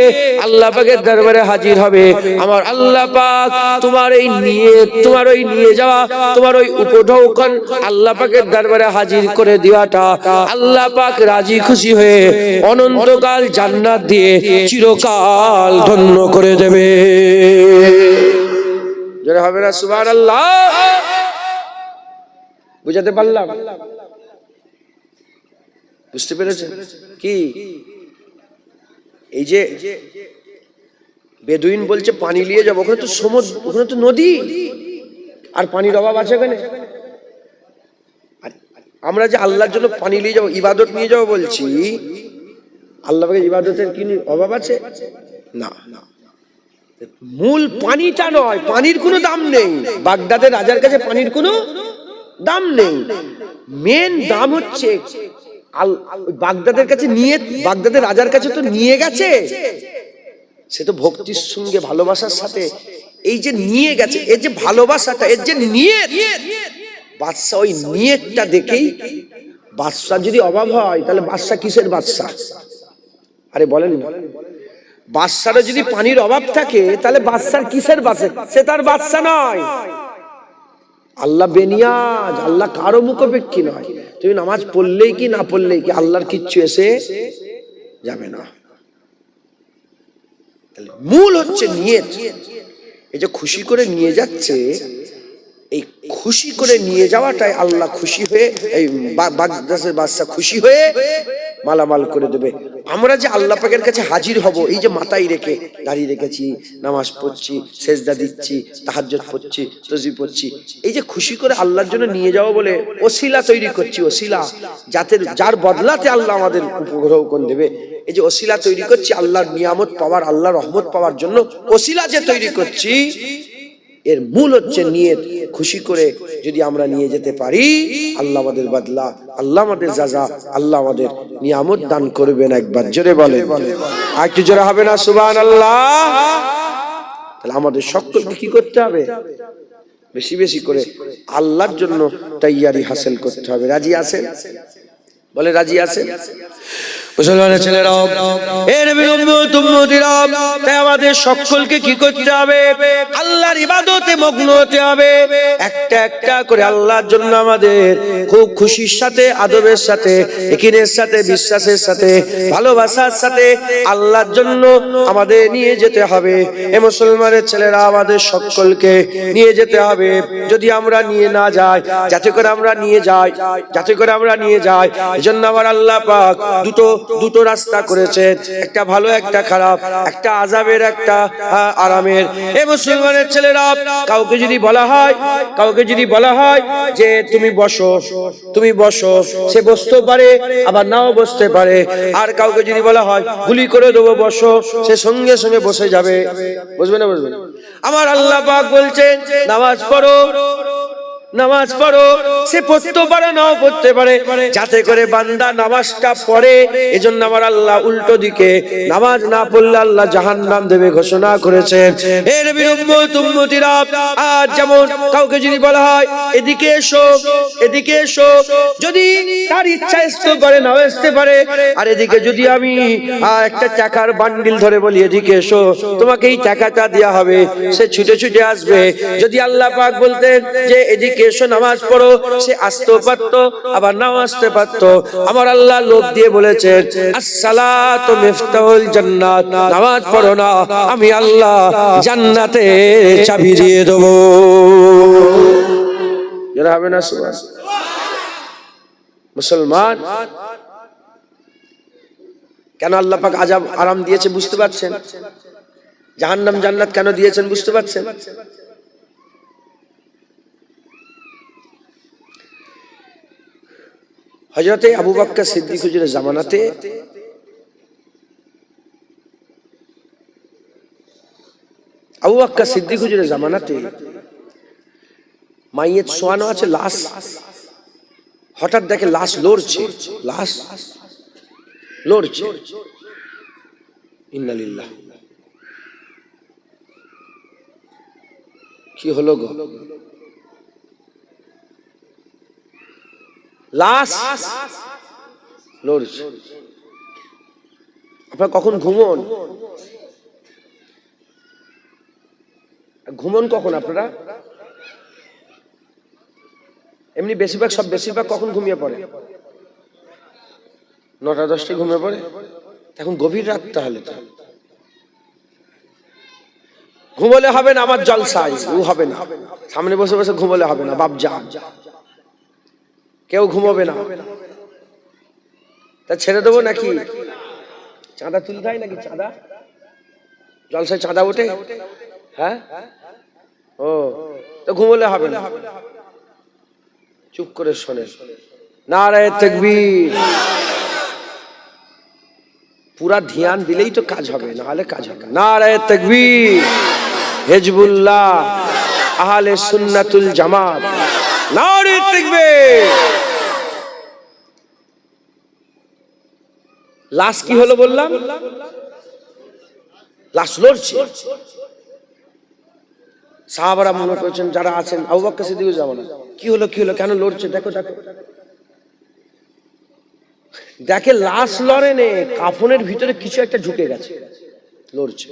Speaker 1: আল্লাহ পাকের দরবারে হাজির হবে। আমার আল্লাহ পাক তোমার এই নিয়ত, তোমার ওই নিয়ে যাওয়া, তোমার ওই উপঢৌকন আল্লাহ পাকের দরবারে হাজির করে দেওয়াটা আল্লাহ পাক রাজি খুশি হয়ে অনন্তকাল জান্নাত দিয়ে চিরকাল ধন্য করে দেবে। জোরে হবে না সুবহানাল্লাহ? বুঝাতে পারলাম? বুঝতে পেরেছেন কি? এই যে বেদুইন বলছে পানি নিয়ে যাবো, ওখানে তো সমুদ্র, ওখানে তো নদী, আর পানির অভাব আছে ওখানে? আমরা যে আল্লাহর জন্য পানি নিয়ে যাবো, ইবাদত নিয়ে যাবো বলছি, আল্লাহকে ইবাদতের কি অভাব আছে? না, মূল পানিটা নয়, পানির কোনো দাম নেই, বাগদাদের রাজার কাছে পানির কোনো দাম নেই। মেন দাম হচ্ছে বাগদাদের কাছে নিয়ে, বাগদাদের রাজার কাছে তো নিয়ে গেছে, সে তো ভক্তির সঙ্গে ভালোবাসার সাথে এই যে নিয়ে গেছে, এর যে ভালোবাসাটা, এর যে নিয়ত, বাদশা ওই নিয়তটা দেখেই, বাদশা যদি অভাব হয় তাহলে বাদশা কিসের বাদশা? আরে বলেন না, বাদশার যদি পানির অভাব থাকে তাহলে বাদশার কিসের বাদশা? সে তার বাদশা নয়। আল্লাহ বেনিয়াজ, আল্লাহ কারো মুখাপেক্ষী নয়। তুমি নামাজ পড়লেই কি না পড়লেই কি আল্লাহর কিচ্ছু এসে যাবে না। মূল হচ্ছে নিয়ত। এই যে খুশি করে নিয়ে যাচ্ছে, এই খুশি করে নিয়ে যাওয়াটাই আল্লাহ খুশি হয়ে, এই বাগদাদের বাদশা খুশি হয়ে মালামাল করে দেবে। আমরা যে আল্লাহ পাকের কাছে হাজির হব, এই যে মাথায় রেখে দাঁড়িয়ে রেখেছি, নামাজ পড়ছি, সেজদা দিচ্ছি, তাহাজ্জুদ পড়ছি, তাসবিহ পড়ছি, এই যে খুশি করে আল্লাহর জন্য নিয়ে যাওয়া বলে ওসিলা তৈরি করছি, ওসিলা যাতে, যার বদলাতে আল্লাহ আমাদের উপগ্রহণ দেবে। এই যে ওসিলা তৈরি করছি আল্লাহর নিয়ামত পাওয়ার, আল্লাহর রহমত পাওয়ার জন্য ওসিলা যে তৈরি করছি, এর মূল হচ্ছে নিয়ত। খুশি করে যদি আমরা নিয়ে যেতে পারি, আল্লাহ আমাদের বদলা, আল্লাহ আমাদের যাজা, আল্লাহ আমাদের নিয়ামত দান করবেন। একবার জোরে বলে, আর একটু জোরে হবে না সুবহানাল্লাহ? তাহলে আমাদের সকলকে কি করতে হবে? বেশি বেশি করে আল্লাহর জন্য তৈয়ারি হাসিল করতে হবে। রাজি আছেন? বলে রাজি আছেন? মুসলমানের ছেলেরা, এর উম্মতিরা, তাই আমাদের সকলকে কি করতে হবে? আল্লাহর ইবাদতে মগ্ন হতে হবে। একটা একটা করে আল্লাহর জন্য আমাদের খুব খুশির সাথে, আদবের সাথে, ইকিনের সাথে, বিশ্বাসের সাথে, ভালোবাসার সাথে আল্লাহর জন্য আমাদের নিয়ে যেতে হবে। এ মুসলমানের ছেলেরা, আমাদের সকলকে নিয়ে যেতে হবে। যদি আমরা নিয়ে না যাই, যাতে করে আমরা নিয়ে যাই, যাতে করে আমরা নিয়ে যাই, এজন্য আমার আল্লাহ পাক দুটো রাস্তা করেছেন, একটা ভালো একটা খারাপ, একটা আযাবের একটা আরামের। এ মুসলমানের ছেলেরা, কাউকে যদি বলা হয় যে তুমি বসো, সে বসতে পারে আবার নাও বসতে পারে। আর কাউকে যদি বলা হয় গুলি করে দেবো বসো, সে সঙ্গে সঙ্গে বসে যাবে। বুঝবে না? আমার আল্লাহ পাক বলছেন নামাজ পড়ো, সে পড়তে পারে নাও পড়তে পারে, যাতে করে বান্দা নামাজটা পড়ে। এজন্য আমার আল্লাহ উল্টো দিকে নামাজ না পড়লে আল্লাহ জাহান্নাম দেবে ঘোষণা করেছেন। এর উম্মতিরা, আর যেমন কাউকে যদি বলা হয় এদিকে এসো, যদি তার ইচ্ছা আসতে পারে নাও আসতে পারে। আর এদিকে যদি আমি একটা টাকার বান্ডিল ধরে বলি এদিকে এসো, তোমাকে এই টাকাটা দেয়া হবে, সে ছুটে ছুটে আসবে। যদি আল্লাহ পাক বলতেন যে এদিকে এসো নামাজ পড়ো, সে আসতেও পারতো আবার নাও আসতে পারতো। আমার আল্লাহ লোভ দিয়ে বলেছেন আসসালাতু মিফতাহুল জান্নাত, নামাজ পড়ো না, আমি আল্লাহ জান্নাতে চাবি দিয়ে দেবো। যারা হবে না মুসলমান, কেন আল্লাহ পাক আযাব আরাম দিয়েছে বুঝতে পারছেন? জাহান্নাম জান্নাত কেন দিয়েছেন বুঝতে পারছেন? হযরতে আবু বকর সিদ্দিক হুজুরের জামানাতে মাইয়েত শোয়ানো আছে, লাশ, হঠাৎ দেখে লাশ লড়ছে। ইন্না লিল্লাহ, কি হলো গো? লাশ লড়ছে। আপনারা কখন ঘুমন কখন আপনারা? এমনি বেশিরভাগ কখন ঘুমিয়ে পড়ে? 9টা-10টায় ঘুমিয়ে পড়ে। এখন গভীর রাত, তাহলে তো ঘুমলে হবে না। আমার জলসায় হবে না, সামনে বসে বসে ঘুমলে হবে না। বাপজা কেউ ঘুমোবে না, তা ছেড়ে দেবো নাকি? চাঁদা তুলতে হয় নাকি? চাঁদা জলসায় চাঁদা ওঠে? হ্যাঁ, ও তো ঘুমোলে হবে না, চুপ করে শোনে। নারায়ে তাকবীর। পুরা ধ্যান দিলেই তো কাজ হবে, না হলে কাজ হবে না। নারায়ে তাকবীর। হিজবুল্লাহ, আহলে সুন্নাতুল জামাত, নারায়ে তাকবীর। লাশ কি হলো বললাম? লাশ লড়ছে। সাহাবারা মনে করছেন, যারা আছেন আবু বকর সিদ্দিকের জামানা, কি হলো কেন লড়ছে? দেখে লাশ লড়ে নে, কাফনের ভিতরে কিছু একটা ঢুকে গেছে, লড়ছে।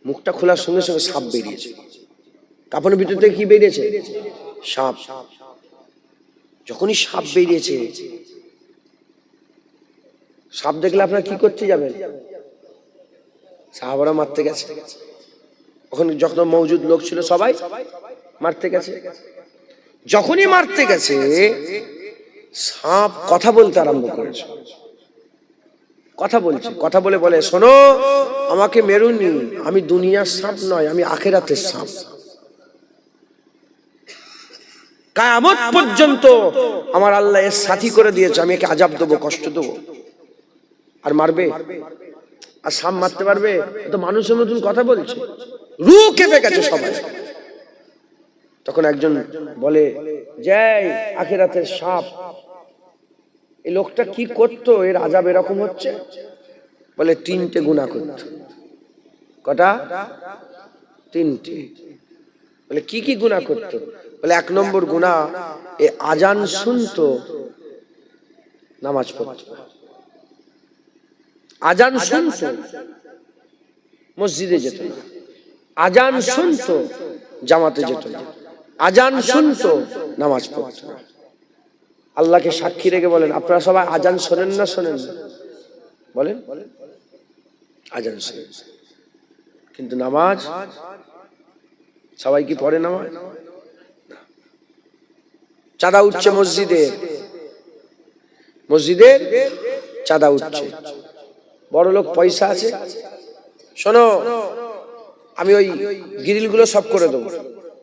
Speaker 1: মুখটা খোলার সঙ্গে সঙ্গে সাপ বেরিয়েছে। কাফনের ভিতর থেকে কি বেরিয়েছে? সাপ। যখনই সাপ বেরিয়েছে, সাপ দেখলে আপনারা কি করতে যাবেন? সাহাবারা মারতে গেছে। ওখানে যখন মওজুদ লোক ছিল সবাই মারতে গেছে। যখনই মারতে গেছে, সাপ কথা বলতে আরম্ভ করেছে। কথা বলে শোনো, আমাকে মেরুনি, আমি দুনিয়ার সাপ নয়, আমি আখিরাতের সাপ। কিয়ামত পর্যন্ত আমার আল্লাহ এর সাথী করে দিয়েছে। আমি একে আযাব দেবো, কষ্ট দেবো। আর মারবে? আর সাপ মারতে পারবে? তো মানুষের মতন কথা বলছে, রূহ কেঁপে গেছে সবাই। তখন একজন বলে, জয় আখিরাতের সাপ, এই লোকটা কি করতো, এর আযাব এরকম হচ্ছে? বলে 3টে গুনাহ করত। কটা? 3টে। বলে কি কি গুনাহ করতো? বলে 1 নম্বর গুনাহ, এ আজান শুনতো, নামাজ পড়তো। আজান শুনতো, মসজিদে যেত না। আজান শুনতো, জামাতে যেত না। আজান শুনতো, নামাজ পড়তো না। আল্লাহকে সাক্ষী রেখে বলেন, আপনারা সবাই আজান শোনেন না শোনেন না? বলেন, আজান শোনেন, কিন্তু নামাজ সবাই কি পড়ে নামাজ? চাঁদা উঠছে মসজিদে, মসজিদের চাঁদা উঠছে। বড় লোক পয়সা আছে, শোনো আমি ওই গ্রিল গুলো সব করে দেবো।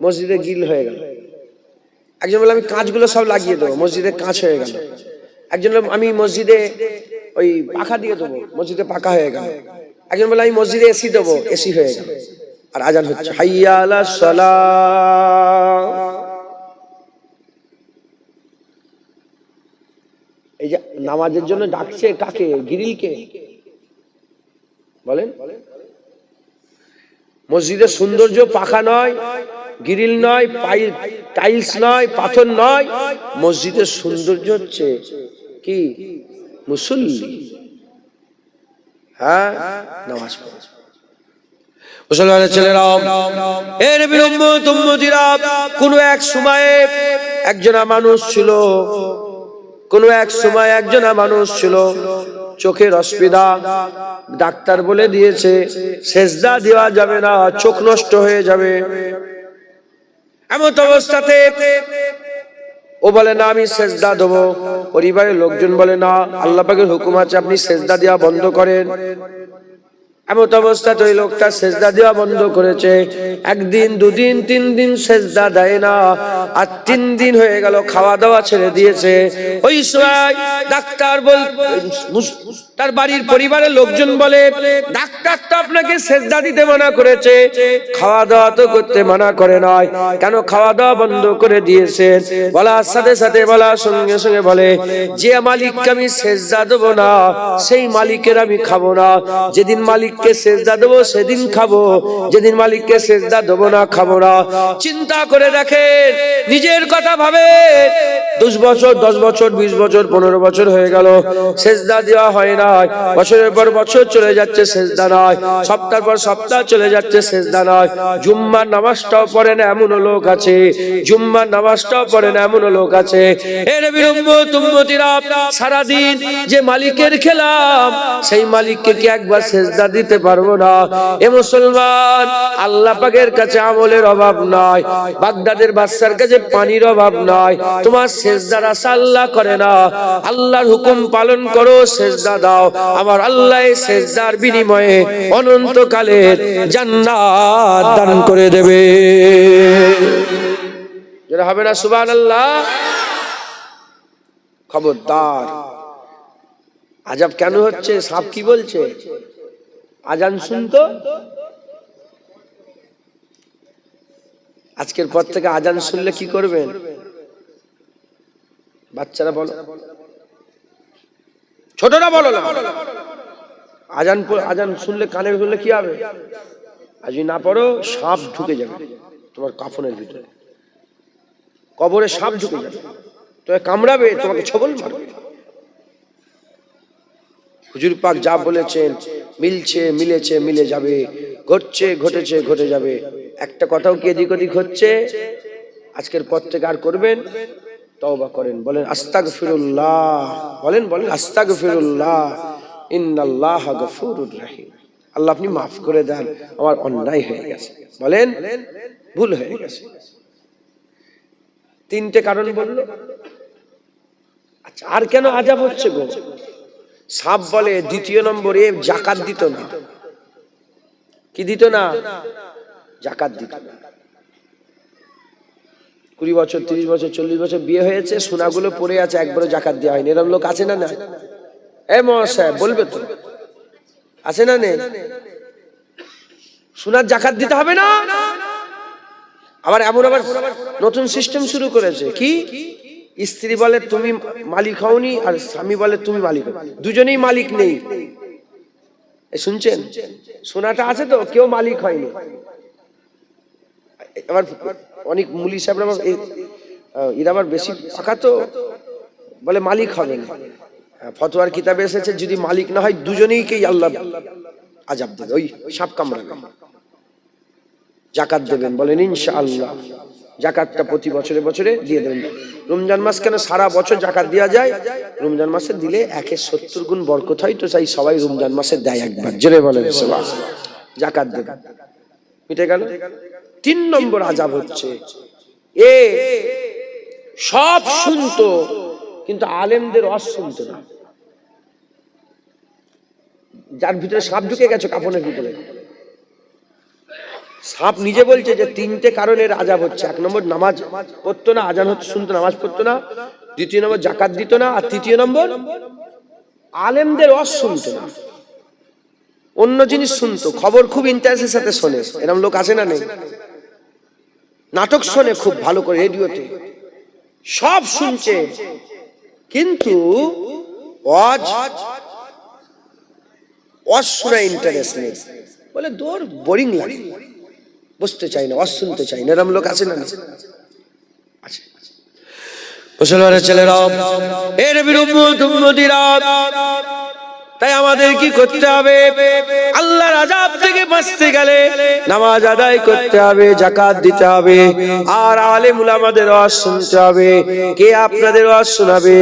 Speaker 1: মসজিদে গ্রিল হয়ে গেল। একজন বলে আমি কাঁচগুলো সব লাগিয়ে দেবো, মসজিদে কাঁচ হয়ে গেল। একজন বলে আমি মসজিদে ওই পাখা দিয়ে দেবো, মসজিদে পাকা হয়ে গেল। একজন বলে আমি মসজিদে এসি দেবো, এসি হয়ে গেল। আর আজান হচ্ছে, হাইয়া আলাস সালাহ। এই যে নামাজের জন্য ডাকছে কাকে? গ্রিলকে। বলেন, মসজিদের সৌন্দর্য পাখা নয়, গ্রিল নয়, টাইলস নয়, পাথর নয়, মসজিদের সৌন্দর্য হচ্ছে কি? মুসল্লি। হ্যাঁ, নামাজ পড়ে। মুসলমানের ছেলেরা, এ নবীর উম্মত উম্মতিরা, কোন এক সময়ে একজনা মানুষ ছিল, কোন এক সময় একজনা মানুষ ছিল, চোখের অসুবিধা, ডাক্তার বলে দিয়েছে সেজদা দেওয়া যাবে না, চোখ নষ্ট হয়ে যাবে। এমন অবস্থাতে ও বলে না আমি সেজদা দেবো। পরিবারের লোকজন বলে না, আল্লাহ পাকের হুকুম আছে আপনি সেজদা দেওয়া বন্ধ করেন। এমন অবস্থাতে ওই লোকটা সেজদা দেওয়া বন্ধ করেছে। একদিন, দুদিন, 3 দিন সেজদা দেয় না। আর 3 দিন হয়ে গেল খাওয়া দাওয়া ছেড়ে দিয়েছে। ওই সময় ডাক্তার তার বাড়ির পরিবারের লোকজন বলে, ডাক্তার তো আপনাকে সেজদা দিতে মানা করেছে, খাওয়া দাওয়া তো করতে মানা করে নয়, কেন খাওয়া দাওয়া বন্ধ করে দিয়েছেন? বলার সাথে সাথে, বলার সঙ্গে সঙ্গে বলে, যে মালিককে আমি সেজদা দেবো না সেই মালিকের আমি খাবো না। যেদিন মালিককে সেজদা দেবো সেদিন খাবো, যেদিন মালিককে সেজদা দেবো না খাবো না। চিন্তা করে দেখেন, নিজের কথা ভাবে। 10 বছর, 10 বছর, 20 বছর, 15 বছর হয়ে গেল, সেজদা দেওয়া হয় না। বছরের পর বছর চলে যাচ্ছে, সেজদা নয়। সপ্তাহ পর সপ্তাহ চলে যাচ্ছে, সেজদা নয়। জুম্মার নামাজটাও পড়ে না এমন লোক আছে, জুম্মার নামাজটাও পড়ে না এমন লোক আছে। এ নবীর উম্মত উম্মতিরা, সারাদিন যে মালিকের খেলাম সেই মালিককে কি একবার সেজদা দিতে পারবো না? এ মুসলমান, আল্লাহ পাকের কাছে আমলের অভাব নাই, বাগদাদের বাদশার কাছে পানির অভাব নাই। তোমার সেজদার আশা আল্লাহ করে না। আল্লাহর হুকুম পালন করো, সেজদা দাও। আমার আল্লাহ সেজদার বিনিময়ে অনন্তকালের জান্নাত দান করে দেবে। যেটা হবে না সুবহানাল্লাহ। খবরদার। আজাব কেন হচ্ছে? সাপ কি বলছে? আজান শুনতো, আজকের পর থেকে আজান শুনলে কি করবেন? বাচ্চারা বলো, ছোটরা বলো না। আজান শুনলে, কানে শুনলে কি হবে? আজ না পড়ো, সাপ ঢুকে যাবে তোমার কাফনের ভিতরে, কবরে সাপ ঢুকে যাবে, তোমাকে কামড়াবে, তোমাকে ছবল মারবে। হুজুর পাক যা বলেছেন মিলছে, মিলেছে, মিলে যাবে, ঘটছে, ঘটেছে, ঘটে যাবে। একটা কথাও কি এদিক ওদিক হচ্ছে? আজকের পর থেকে আর করবেন? তওবা করেন, বলেন আস্তাগফিরুল্লাহ, বলেন বলেন আস্তাগফিরুল্লাহ, ইন্নাল্লাহা গফুরুর রহিম। আল্লাহ আপনি মাফ করে দেন, আমার অন্যায় হয়ে গেছে, বলেন ভুল হয়ে গেছে। 3টে কারণ বললো। আচ্ছা, আর কেন আযাব হচ্ছে গো? সাপ বলে 2 নম্বরে যাকাত দিত না। কি দিত না? যাকাত দিত না। 20 বছর, 30 বছর, 40 বছর বিয়ে হয়েছে, সোনাগুলো পড়ে আছে, একবারও যাকাত দেওয়া হয়নি। এরকম লোক আছে না? না মহাশয় বলবে তো, আছে না? নেই? সোনার যাকাত দিতে হবে না। আবার নতুন সিস্টেম শুরু করেছে, কি? স্ত্রী বলে তুমি মালিক হওনি, আর স্বামী বলে তুমি মালিক হও, দুজনেই মালিক নেই। শুনছেন? সোনাটা আছে তো, কেউ মালিক হয়নি। আবার অনেক মুলি সাহেবরা এরা আবার বেশি পাকা তো, বলে মালিক হবে না। ফতোয়ার কিতাবে এসেছে যদি মালিক না হয় দুজনেইকেই আল্লাহ আযাব দেবে, ওই সাপ কামড়াবে। যাকাত দেবেন, বলেন ইনশাআল্লাহ। যাকাতটা প্রতি বছরে বছরে দিয়ে দেবেন। রমজান মাস কেন সারা বছর যাকাত দেওয়া যায়? রমজান মাসে দিলে 170 গুণ বরকত হয়, তো চাই সবাই রমজান মাসে দেয় একবার, জোরে বলেন সুবহানাল্লাহ। যাকাত দেবেন, মিটে গেল। 3 নম্বর আযাব হচ্ছে এ সব শুনতো কিন্তু আলেমদের ওয়াজ শুনতো না। যার ভিতরে সাপ ঢুকে গেছে কাফনের ভিতরে, সাপ নিজে বলছে যে 3টে কারণের আযাব হচ্ছে। 1 নম্বর নামাজ পড়তো না, আজান হচ্ছে শুনতো, নামাজ পড়তো না। 2 নম্বর যাকাত দিত না। আর 3 নম্বর আলেমদের ওয়াজ শুনতো না, অন্য জিনিস শুনতো। খবর খুব ইন্টারেস্টের সাথে শোনে, এরকম লোক আছে না নেই? নাটক শোনে খুব ভালো করে, রেডিওতে সব শুনছে, কিন্তু ওয়াজ শোনা ইন্টারেস্ট নেই। বলে দূর, বোরিং লাগে, বুঝতে চাই না, ওয়াজ শুনতে চাই না। এরকম লোক আছে না? আছে। মুসলমানের ছেলেরা, এর বিরুদ্ধে তাই আমাদের কি করতে হবে? আল্লাহর আযাব থেকে বাঁচতে গেলে নামাজ আদায় করতে হবে, যাকাত দিতে হবে, আর আলেম উলামাদের ওয়াজ শুনতে হবে। কে আপনাদের ওয়াজ শোনাবে?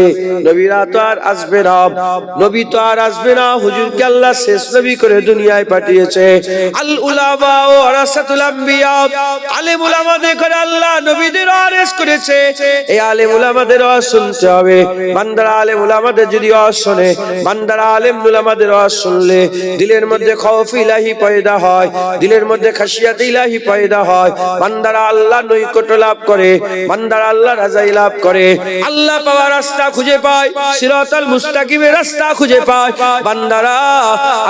Speaker 1: নবীরা তো আর আসবে না, নবী তো আর আসবে না। হুজুরকে আল্লাহ শেষ নবী করে দুনিয়ায় পাঠিয়েছে। আল উলামা ওয়ারাসাতুল আম্বিয়া, আলেম উলামাদের করে আল্লাহ নবীদের ওয়ারিস করেছে। এই আলেম উলামাদের ওয়াজ শুনতে হবে। বান্দারা আলেম উলামাদের যদি ওয়াজ শোনে, বান্দারা আলেম উলামাদের ওয়াজ শুনলে দিলের মধ্যে খৌফ ইলাহি পয়দা হয়, দিলের মধ্যে খাশিয়াত ইলাহি পয়দা হয়। বান্দারা আল্লাহ নৈকট্য লাভ করে, বান্দারা আল্লাহ রাজাই লাভ করে, আল্লাহ পাওয়ার রাস্তা খুঁজে পায়, সিরাতাল মুস্তাকিমের রাস্তা খুঁজে পায়। বান্দারা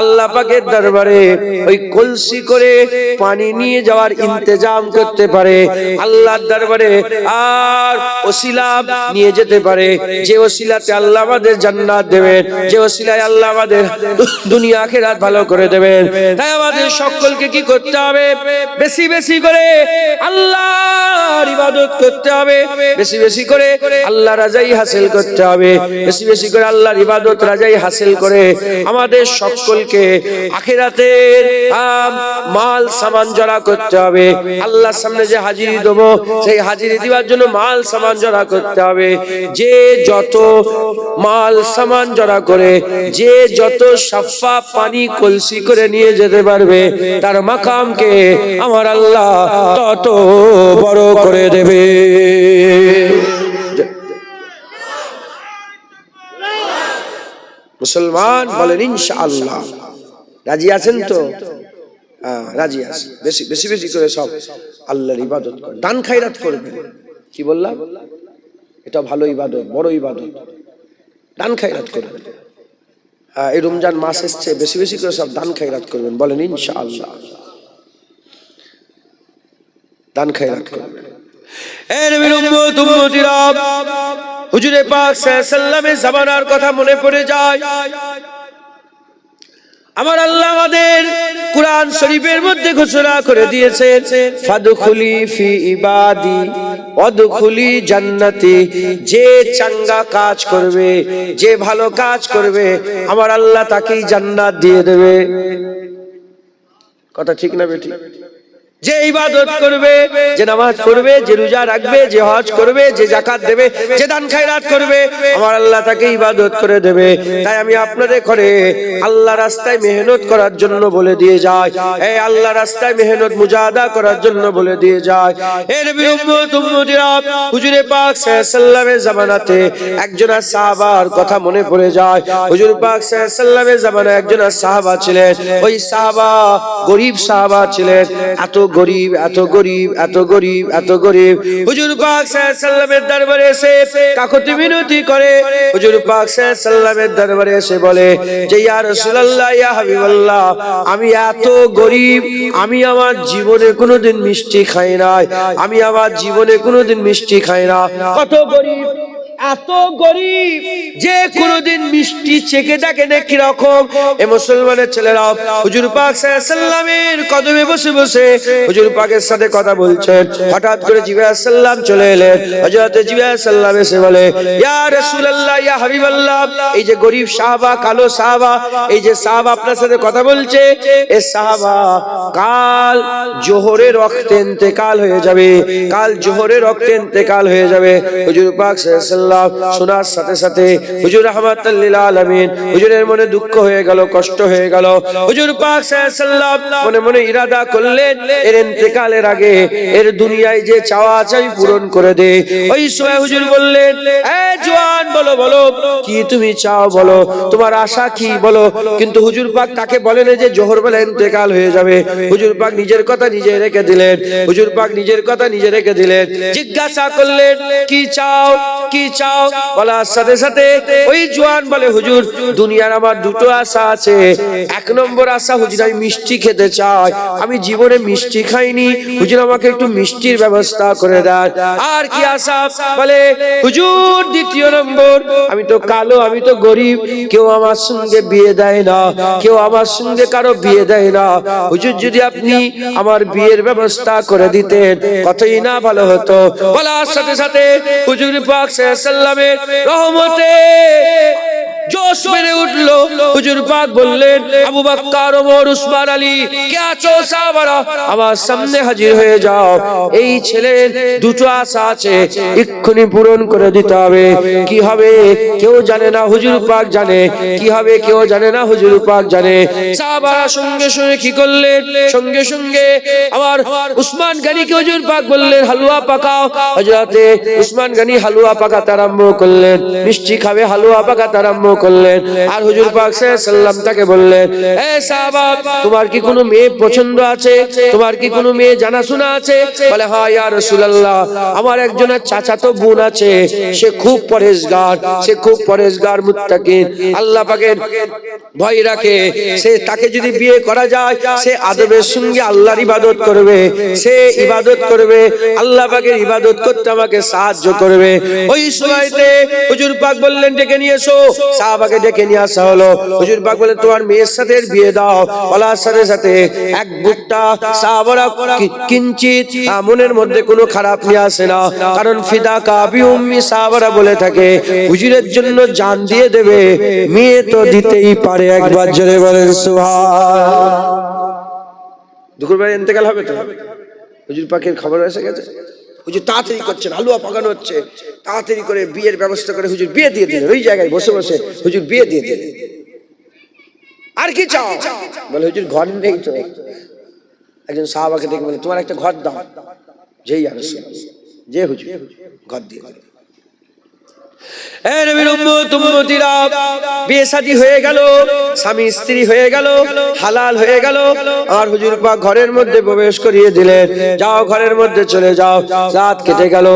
Speaker 1: আল্লাহ পাকের দরবারে ওই কলসি করে পানি নিয়ে যাওয়ার ইন্তজাম করতে পারে, আল্লাহর দরবারে আর ওসিলা নিয়ে যেতে পারে, যে ওসিলাতে আল্লাহ আমাদের জান্নাত দেবেন, যে ওসিলায় আল্লাহ আমাদের দুনিয়া আখিরাত ভালো করে দেবেন। তাই আমাদের সকলকে কি করতে হবে? বেশি বেশি করে আল্লাহর ইবাদত করতে হবে, বেশি বেশি করে আল্লাহ রাজাই হাসিল করতে হবে, বেশি বেশি করে আল্লাহর ইবাদত রাজাই হাসিল করে আমাদের সকলকে আখিরাতের মাল সামান জড়া করতে হবে। আল্লাহর সামনে যে হাজিরি দেব, সেই হাজিরি দেওয়ার জন্য মাল সামান জড়া করতে হবে। যে যত মাল সামান জড়া করে, যে যত সাফা পানি কলসি করে নিয়ে যেতে পারবে, তার মাকামকে আমার আল্লাহ তত বড় করে দেবে। মুসলমান বলেন ইনশাআল্লাহ। রাজি আছেন তো? রাজি আছি। বেশি বেশি বেশি করে সব আল্লাহর ইবাদত করে, দান খায়রাত করবেন। কি বললাম? এটা ভালো ইবাদত, বড় ইবাদত। দান খায়রাত করবেন। এই রমজান মাস এসছে, বেশি বেশি করে সব দান খায়রাত করবেন, বলেন ইনশাআল্লাহ। দান খায়রাত করবেন। এর উম্মতিরা, হুজুরে পাক সাল্লাল্লাহু আলাইহি ওয়াসাল্লামের জামানার কথা মনে পড়ে যায়। আমার আল্লাহ আমাদের কুরআন শরীফের মধ্যে ঘোষণা করে দিয়েছেন, ফাদখুলি ফি ইবাদি ওয়াদখুলি জান্নাতি। যে চাঙ্গা কাজ করবে, যে ভালো কাজ করবে, আমার আল্লাহ তাকেই জান্নাত দিয়ে দেবে। কথা ঠিক না বেঠিক? যে ইবাদত করবে, যে নামাজ পড়বে, যে রোজা রাখবে, যে হজ করবে, যে যাকাত দেবে, যে দান খায়রাত করবে, আমার আল্লাহ তাকে ইবাদত করে দেবে। তাই আমি আপনাদের করে আল্লাহ রাস্তায় মেহনত করার জন্য বলে দিয়ে যাই, এই আল্লাহ রাস্তায় মেহনত মুজাহাদা করার জন্য বলে দিয়ে যাই। এর উম্মতিরা, হুজুরে পাক সাল্লাল্লাহু আলাইহি ওয়াসাল্লামের জামানাতে একজন সাহাবার কথা মনে পড়ে যায়। হুজুর পাক সাল্লাল্লাহু আলাইহি ওয়াসাল্লামের জামানায় একজন সাহাবা ছিলেন। ওই সাহাবা গরীব সাহাবা ছিলেন, এত গরিব, এত গরিব, এত গরিব, এত গরিব। হুজুর পাক সাল্লাল্লাহু আলাইহি ওয়াসাল্লামের দরবারে এসে কাকুতি মিনতি করে। হুজুর পাক সাল্লাল্লাহু আলাইহি ওয়াসাল্লামের দরবারে এসে বলে যে ইয়া রাসূলুল্লাহ, ইয়া হাবিবাল্লাহ, আমি এত গরিব, আমি আমার জীবনে কোনোদিন মিষ্টি খাই নাই, আমি আমার জীবনে কোনোদিন মিষ্টি খাই না। কত গরিব, এত গরিব যে কোনদিন মিষ্টি চেখে দেখে না কিরকম। এ মুসলমানের ছেলেরা হুজুর পাক সাল্লাল্লাহু আলাইহি সাল্লামের কদমে বসে বসে হুজুর পাকের সাথে কথা বলছেন। হঠাৎ করে জিবরাইল সাল্লাম চলে এলেন। হযরত জিবরাইল সাল্লাম এসে বলে, ইয়া রাসূলুল্লাহ, ইয়া হাবিবাল্লাহ, এই যে গরিব সাহাবা, কালো সাহাবা, এই যে সাহাবা আপনার সাথে কথা বলছে, এই সাহাবা কাল জোহরের রক্তে ইন্তেকাল হয়ে যাবে, কাল জোহরের রক্তে ইন্তেকাল হয়ে যাবে। হুজুর পাক সাল্লাল্লাহু আলাইহি সাল্লাম শোনার সাথে সাথে হুজুর রাহমাতুল লিল আলামিন, হুজুরের মনে দুঃখ হয়ে গেল, কষ্ট হয়ে গেল। হুজুর পাক সাল্লাল্লাহু আলাইহি সাল্লাম মনে মনে ইরাদা করলেন, এর ইন্তেকালের আগে এর দুনিয়ায় যে চাওয়া চাই পূরণ করে দে। ওই সময় হুজুর বললেন, এ জওয়ান, বলো বলো কি তুমি চাও, বলো তোমার আশা কি বলো। কিন্তু হুজুর পাক তাকে বলেন যে জোহর বেলা ইন্তেকাল হয়ে যাবে। হুজুর পাক নিজের কথা নিজে রেখে দিলেন, হুজুর পাক নিজের কথা নিজে রেখে দিলেন। জিজ্ঞাসা করলেন, কি চাও, কি চাও? বলার সাথে সাথে ওই জওয়ান বলে, হুজুর দুনিয়ার আমার দুটো আশা আছে। এক নম্বর আশা, হুজুর আমি মিষ্টি খেতে চাই, আমি জীবনে মিষ্টি খাইনি, হুজুর আমাকে একটু মিষ্টির ব্যবস্থা করে দেন। আর কি আশা? বলে, হুজুর দ্বিতীয় নম্বর, আমি তো কালো, আমি তো গরিব, কেউ আমার সঙ্গে বিয়ে দেয় না, কেউ আমার সঙ্গে কারো বিয়ে দেয় না, হুজুর যদি আপনি আমার বিয়ের ব্যবস্থা করে দিতেন কতই না ভালো হতো। বলার সাথে সাথে হুজুর পাক সাল্লাল্লাহু আলাইহি সাল্লামের রহমতে জোশ মেরে উঠলো। হুজুর পাক বললেন, আবু বকর, ওমর, উসমান, আলী, কে আছো সাহাবারা, আমার সামনে হাজির হয়ে যাও। এই ছেলের দুটো আশা আছে, এক্ষুনি পূরণ করে দিতে হবে। কি হবে কেউ জানে না, হুজুর পাক জানে। কি হবে কেউ জানে না, হুজুর পাক জানে। সাহাবারা সঙ্গে সঙ্গে কি করলেন, সঙ্গে সঙ্গে আমার উসমান গনিকে হুজুর পাক বললেন, হালুয়া পাকাও। হযরতে উসমান গনি হালুয়া পাকাতে আরম্ভ করলেন, মিষ্টি খাবে, হালুয়া পাকাতে আরম্ভ করলেন। আর হুজুর পাক সাল্লাল্লাহু আলাইহি সাল্লাম তাকে বললেন, এ সাহাবা, তোমার কি কোনো মেয়ে পছন্দ আছে, তোমার কি কোনো মেয়ে জানাশোনা আছে? বলে, হ্যাঁ ইয়া রাসূলুল্লাহ, আমার একজনের চাচাতো বোন আছে, সে খুব পরেশগার, সে খুব পরেশগার, মুত্তাকিন, আল্লাহ পাকের ভয় রাখে। সে তাকে যদি বিয়ে করা যায়, সে আদবের সঙ্গে আল্লাহর ইবাদত করবে, সে ইবাদত করবে, আল্লাহ পাকের ইবাদত করতে আমাকে সাহায্য করবে। ওই সময়তে হুজুর পাক বললেন, ডেকে নিয়ে এসো। সাহাবাকে ডেকে নিয়ে আসা হলো। হুজুর পাক বলেন, তোমার মেয়ের সাথে বিয়ে দাও। বলার সাথে সাথে এক বুট্টা সাহাবারা কিঞ্চিত মনের মধ্যে কোনো খারাপ নিয়ে আসে না, কারণ ফিদা কাবি উম্মি, সাহাবারা বলে থাকে হুজুরের জন্য জান দিয়ে দেবে, মেয়ে তো দিতেই পারে। একবার জোরে বলেন সুবহান। দুপুরবেলা ইন্তেকাল হবে তো, হুজুর পাকের খবর এসে গেছে। হুজুর তাড়াতাড়ি করছেন, হালুয়া পাকানো হচ্ছে, তাড়াতাড়ি করে বিয়ের ব্যবস্থা করে হুজুর বিয়ে দিয়ে দিলেন। ওই জায়গায় বসে বসে হুজুর বিয়ে দিয়ে দিলেন। আর কি চাও? বলে, হুজুর ঘর নেই তো। একজন সাহাবাকে দেখে বলে, তোমার একটা ঘর দাও। যেই আর যে হুজুর ঘর দিয়ে দিলেন। বিয়ে শাদী হয়ে গেল, স্বামী স্ত্রী হয়ে গেল, হালাল হয়ে গেল। আর হুজুর পাক ঘরের মধ্যে প্রবেশ করিয়ে দিলেন, যাও ঘরের মধ্যে চলে যাও। রাত কেটে গেল,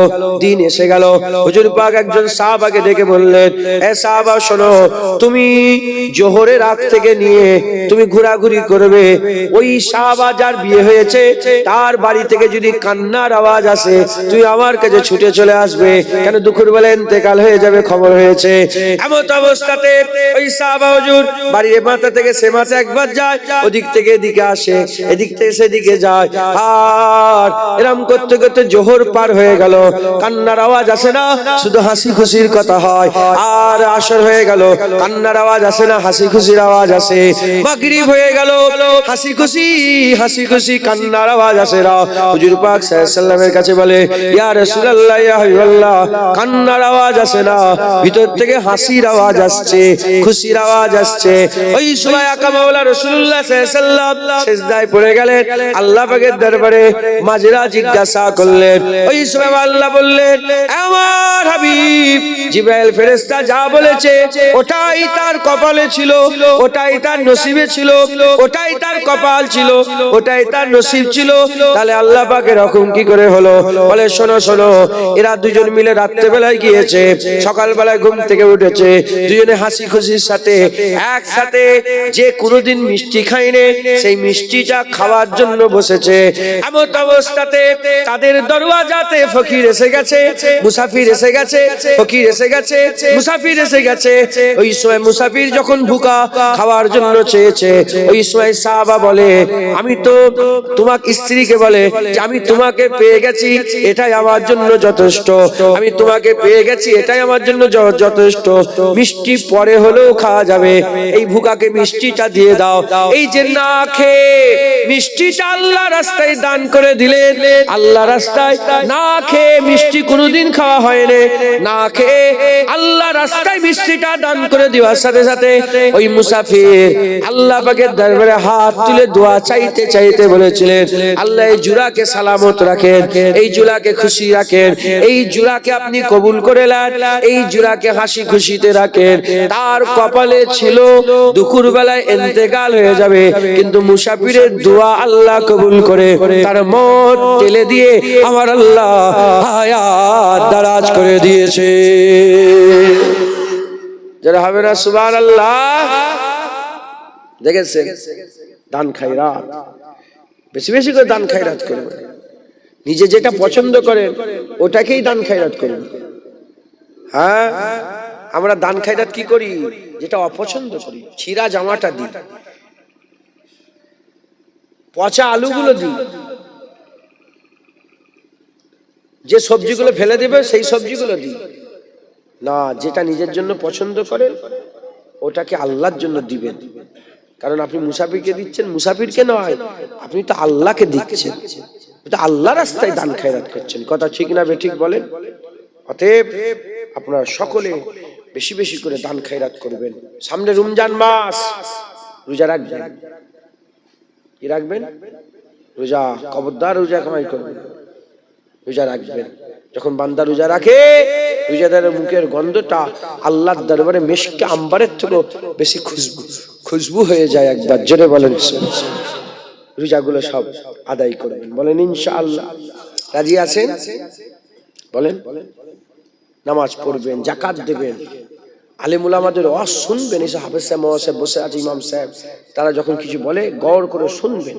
Speaker 1: দিন এসে গেল। হুজুর পাক একজন সাহাবাকে ডেকে বললেন, এ সাহাবা শোনো, তুমি জোহরের আগ থেকে নিয়ে তুমি ঘোরাঘুরি করবে। ওই সাহাবা যার বিয়ে হয়েছে তার বাড়ি থেকে যদি কান্নার আওয়াজ আসে, তুমি আমার কাছে ছুটে চলে আসবে, কেন দুপুর বেলা ইন্তেকাল হয়ে যাবে, খবর হয়েছে। এমন অবস্থাতে ওই সাহাবা হুজুর বাড়ির মাথা থেকে সে মাথা একবার যায়, ওদিক থেকে এদিকে আসে, এদিক থেকে সেদিকে যায়। আর এরকম করতে করতে জোহর পার হয়ে গেল, কান্নার আওয়াজ আসে না, শুধু হাসি খুশির কথা হয়। আর আসর হয়ে গেল, কান্নার আওয়াজ আসে না, হাসি খুশির আওয়াজ আসে। মাগরিব হয়ে গেল, হাসি খুশি হাসি খুশি, কান্নার আওয়াজ আসে না। হুজুর পাক সাল্লাল্লাহু আলাইহি সাল্লামের কাছে বলে, ইয়া রাসূলুল্লাহ, ইয়া হাবিবাল্লাহ, কান্নার আওয়াজ আসে না, ভিতর থেকে হাসির আওয়াজ আসছে, খুশির আওয়াজ আসছে। ওই সময় আকা মাওলা রাসূলুল্লাহ সাল্লাল্লাহু আলাইহি সাল্লাম সিজদায় পড়ে গেলেন, আল্লাহ পাকের দরবারে মাজরা জিজ্ঞাসা করলেন। ওই সময় আল্লাহ বললেন, আমার হাবিব জিবরাইল ফেরেশতা যা বলেছে ওটাই তার কপালে ছিল, ওটাই তার নসিবে ছিল, ওটাই তার কপাল ছিল, ওটাই তার নসিব ছিল। তাহলে আল্লাহ পাকের হুকুম কি করে হলো? বলে, শোনো শোনো, এরা দুজন মিলে রাত্রে বেলায় গিয়েছে, সকালবেলায় ঘুম থেকে উঠেছে, দুজনে হাসি খুশির সাথে একসাথে যে কোনোদিন মিষ্টি খায়নি সেই মিষ্টিটা খাওয়ার জন্য বসেছে। এমন অবস্থাতে তাদের দরওয়াজাতে ফকির এসে গেছে, মুসাফির এসে গেছে, ফকির এসে গেছে, মুসাফির এসে গেছে। ওই সময় মুসাফির যখন ভুকা খাওয়ার জন্য চেয়েছে, ওই সময় সাহাবা বলে, আমি তো তোমার স্ত্রীকে বলে যে আমি তোমাকে পেয়ে গেছি, এটাই আমার জন্য যথেষ্ট, আমি তোমাকে পেয়ে গেছি, এটাই আমার জন্য যথেষ্ট, মিষ্টি পরে হলেও খাওয়া যাবে, এই ভুকাকে মিষ্টিটা দিয়ে দাও। এই যে না খেয়ে মিষ্টিটা আল্লাহ রাস্তায় দান করে দিলেন, আল্লাহ রাস্তায় না খেয়ে মিষ্টি কোনোদিন খাওয়া হয়নি, না খেয়ে আল্লাহ রাস্তায় মিষ্টিটা দান করে দেওয়ার সাথে সাথে ওই মুসাফির আল্লাহ পাকের দরবারে হাত তুলে দোয়া চাইতে চাইতে বলেছিলেন, আল্লাহ এই জুরাকে সালামত রাখেন, এই জুরাকে খুশি রাখেন, এই জুরাকে আপনি কবুল করে নেন, এই জুরাকে হাসি খুশিতে রাখেন। তার কপালে ছিল দুপুর বেলায় ইন্তেকাল হয়ে যাবে, কিন্তু মুসাফিরের দোয়া আল্লাহ কবুল করে তার মত টেলে দিয়ে আমার আল্লাহ হায়াত দারাজ করে দিয়েছে। যারা হবে না সুবহানাল্লাহ। দেখেছেন দান খায়রাত, বেশি বেশি করে দান খায়রাত করবেন, নিজে যেটা পছন্দ করেন ওটাকেই দান খায়রাত করবেন। হ্যাঁ, আমরা দান খায়রাত কি করি? যেটা অপছন্দ করি, ছিঁড়া জামাটা দিই, পচা আলুগুলো দিই, যে সবজিগুলো ফেলে দেবে সেই সবজিগুলো দিই না। যেটা নিজের জন্য পছন্দ করেন ওটাকে আল্লাহর জন্য দিবেন, কারণ আপনি মুসাফিরকে দিচ্ছেন, মুসাফিরকে নয়, আপনি তো আল্লাহকে দিচ্ছেন, এটা আল্লাহ রাস্তায় দান খায়রাত করছেন। কথা ঠিক না বেঠিক বলেন? অতএব আপনারা সকলে বেশি বেশি করে দান খায়রাত করবেন। সামনে রমজান মাস, রোজা রাখবেন। কি রাখবেন? রোজা। খবরদার রোজা কামাই করবেন, রোজা রাখবেন। যখন বান্দা রোজা রাখে, রোজাদারের মুখের গন্ধটা আল্লাহর দরবারে মিশকে আম্বারের থেকে বেশি খুশবু হয়ে যায়। একবার জোরে বলেন। রোজাগুলো সব আদায় করবেন, বলেন ইনশাআল্লাহ। রাজি আছেন? বলেন। নামাজ পড়বেন, যাকাত দেবেন, আলেম উলামাদের ওয়াজ শুনবেন। এসে হাফেজ সাহেব, মওয়াজ সাহেব বসে আছে, ইমাম সাহেব, তারা যখন কিছু বলে গৌর করে শুনবেন,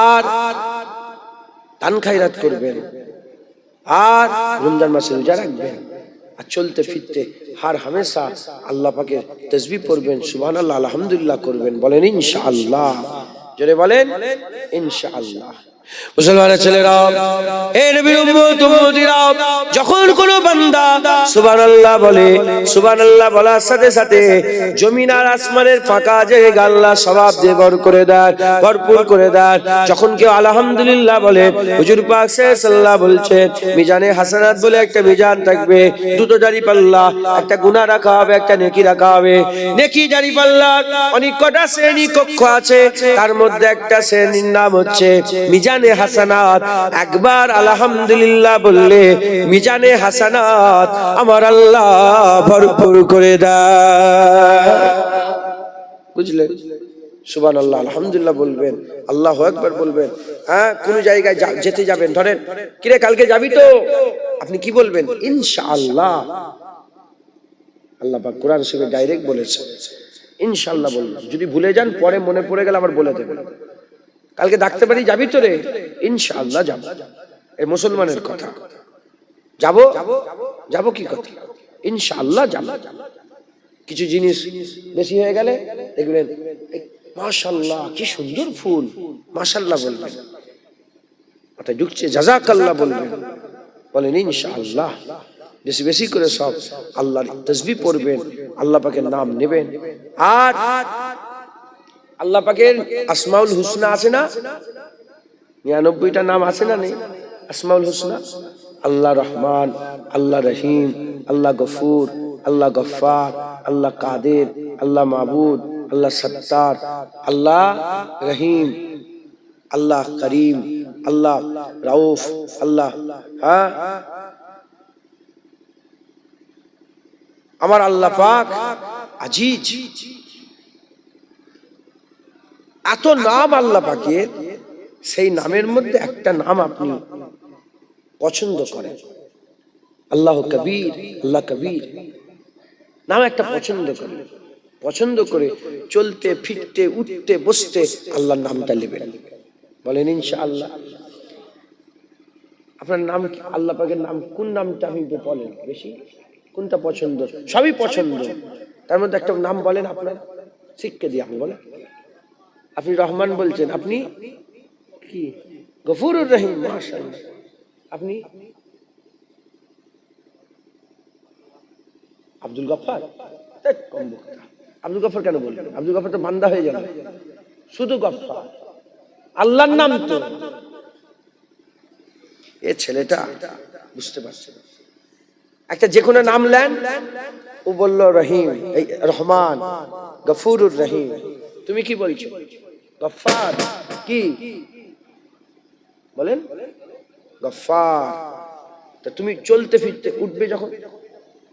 Speaker 1: আর দান খায়রাত করবেন, আর রমজান মাসে রোজা রাখবেন, আর চলতে ফিরতে হার হামেশা আল্লাহ পাকের তাসবিহ পড়বেন, সুবহানাল্লাহ, আলহামদুলিল্লাহ করবেন। বলেন ইনশাআল্লাহ। জোরে বলেন ইনশাআল্লাহ। মুসলমানের ছেলেরা, হে নবীর উম্মত উম্মতিরা, যখন কোন বান্দা সুবহানাল্লাহ বলে, সুবহানাল্লাহ বলার সাথে সাথে জমিন আর আসমানের ফাঁকা জায়গা আল্লাহ সওয়াব দিয়ে ভরপুর করে দেন। যখন কেউ আলহামদুলিল্লাহ বলে, হুজুর পাক সাল্লাল্লাহু বলছেন, মিজানে হাসানাত বলে একটা মিজান থাকবে, দুটো জারি পাল্লা, একটা গুনাহ রাখা হবে, একটা নেকি রাখা হবে। নেকি জারি পাল্লা অনেক কটা শ্রেণী কক্ষ আছে, তার মধ্যে একটা শ্রেণীর নাম হচ্ছে মিজান হাসানাত। একবার আলহামদুলিল্লাহ বললে মিজানে হাসানাত আমার আল্লাহ ভরপুর করে দেয়। বুঝলেন? সুবহানাল্লাহ, আলহামদুলিল্লাহ বলবেন, আল্লাহু আকবার বলবেন। হ্যাঁ, কোন জায়গায় যেতে যাবেন, ধরেন কিরে কালকে যাবি তো, আপনি কি বলবেন? ইনশাআল্লাহ। আল্লাহ পাক কোরআন শরীফে ডাইরেক্ট বলেছে ইনশাআল্লাহ বলবেন। যদি ভুলে যান, পরে মনে পড়ে গেলে আবার বলে দেবেন। কালকে ডাক্তার বাড়ি যাবি তো রে? ইনশাআল্লাহ যাব। এই মুসলমানের কথা। যাব যাব কি কথা? ইনশাআল্লাহ যাব। কিছু জিনিস বেশি হয়ে গেলে দেখবেন, মাশাআল্লাহ কি সুন্দর ফুল, মাশাআল্লাহ বলবেন। মাথায় ঢুকছে, জাযাকাল্লাহ বলবেন। বলেন ইনশাআল্লাহ। বেশি বেশি করে সব আল্লাহর তাসবিহ পড়বেন, আল্লাহ পাকের নাম নেবেন। আর আল্লাহ পাকের আসমাউল হুসনা আছে না? 99টা নাম আছে না নেই? আসমাউল হুসনা, আল্লাহ রহমান, আল্লাহ রহিম, আল্লাহ গফুর, আল্লাহ গফফার, আল্লাহ কাদের, আল্লাহ মাবুদ, আল্লাহ সত্তার, আল্লাহ রহিম, আল্লাহ করিম, আল্লাহ রাউফ, আল্লাহ আমার আল্লাহ পাক আজিজ। এত নাম আল্লাহ পাকের, সেই নামের মধ্যে একটা নাম আপনি পছন্দ করেন, আল্লাহ কবির, আল্লাহ কবির নাম একটা পছন্দ করে চলতে ফিরতে উঠতে বসতে আল্লাহর নামটা নেবেন। বলেন ইনশাআল্লাহ। আপনার নাম কি? আল্লাহ পাকের নাম কোন নামটা আপনি বলেন বেশি? কোনটা পছন্দ? সবই পছন্দ, তার মধ্যে একটা নাম বলেন আপনার, শিখকে দিয়ে আপনি বলেন। আপনি রহমান বলছেন, আপনি কি? গফুরুর রহিম, মাশাআল্লাহ। আপনি আব্দুল গফফার। আব্দুল গফফার কেন বললেন? আব্দুল গফফার তো বান্দা হয়ে যাবে, শুধু গফফার আল্লাহর নাম তো। এ ছেলেটা বুঝতে পারছে না। একটা যে কোনো নাম নেন, ও বলল রহিম, এই রহমান, গফুরুর রহিম। তুমি কি বলছো? গফফার। কি বলেন? গফফার। তা তুমি চলতে ফিরতে উঠবে যখন,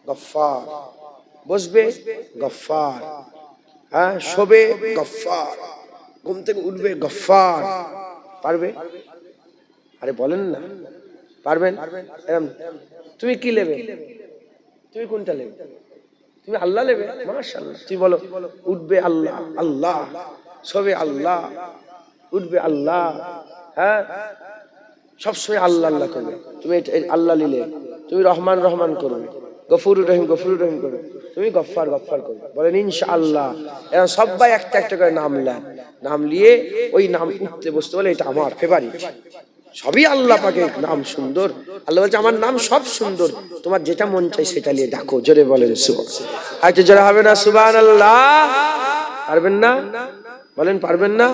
Speaker 1: গফফার। বসবে, গফফার। হ্যাঁ, শোবে, গফফার। ঘুম থেকে উঠবে, গফফার। পারবে? আরে বলেন না, পারবেন? তুমি কি নেবে? তুমি কোনটা নেবে? তুমি আল্লাহ নেবে, মাশাআল্লাহ। তুমি বলো, উঠবে আল্লাহ, আল্লাহ। শোবে আল্লাহ, উঠবে আল্লাহ। হ্যাঁ, সবসময় আল্লাহ আল্লাহ করবে। তুমি আল্লাহ নিলে, তুমি রহমান রহমান করবে, গফুরুর রহিম গফুরুর রহিম করবে, তুমি গফফার গফফার করবে। বলেন ইনশাআল্লাহ। এরা সবাই একটা একটা করে নাম নেন, নাম নিয়ে ওই নাম উঠতে বসতে বলে এটা আমার ফেভারিট। সবই আল্লাহ পাকের নাম সুন্দর। আল্লাহ বলছে আমার নাম সব সুন্দর, তোমার যেটা মন চাই সেটা নিয়ে ডাকো। জোরে বলেন সুবহানাল্লাহ। আরেকটু জোরে হবে না সুবহানাল্লাহ? পারবেন না? বলেন পারবেন না?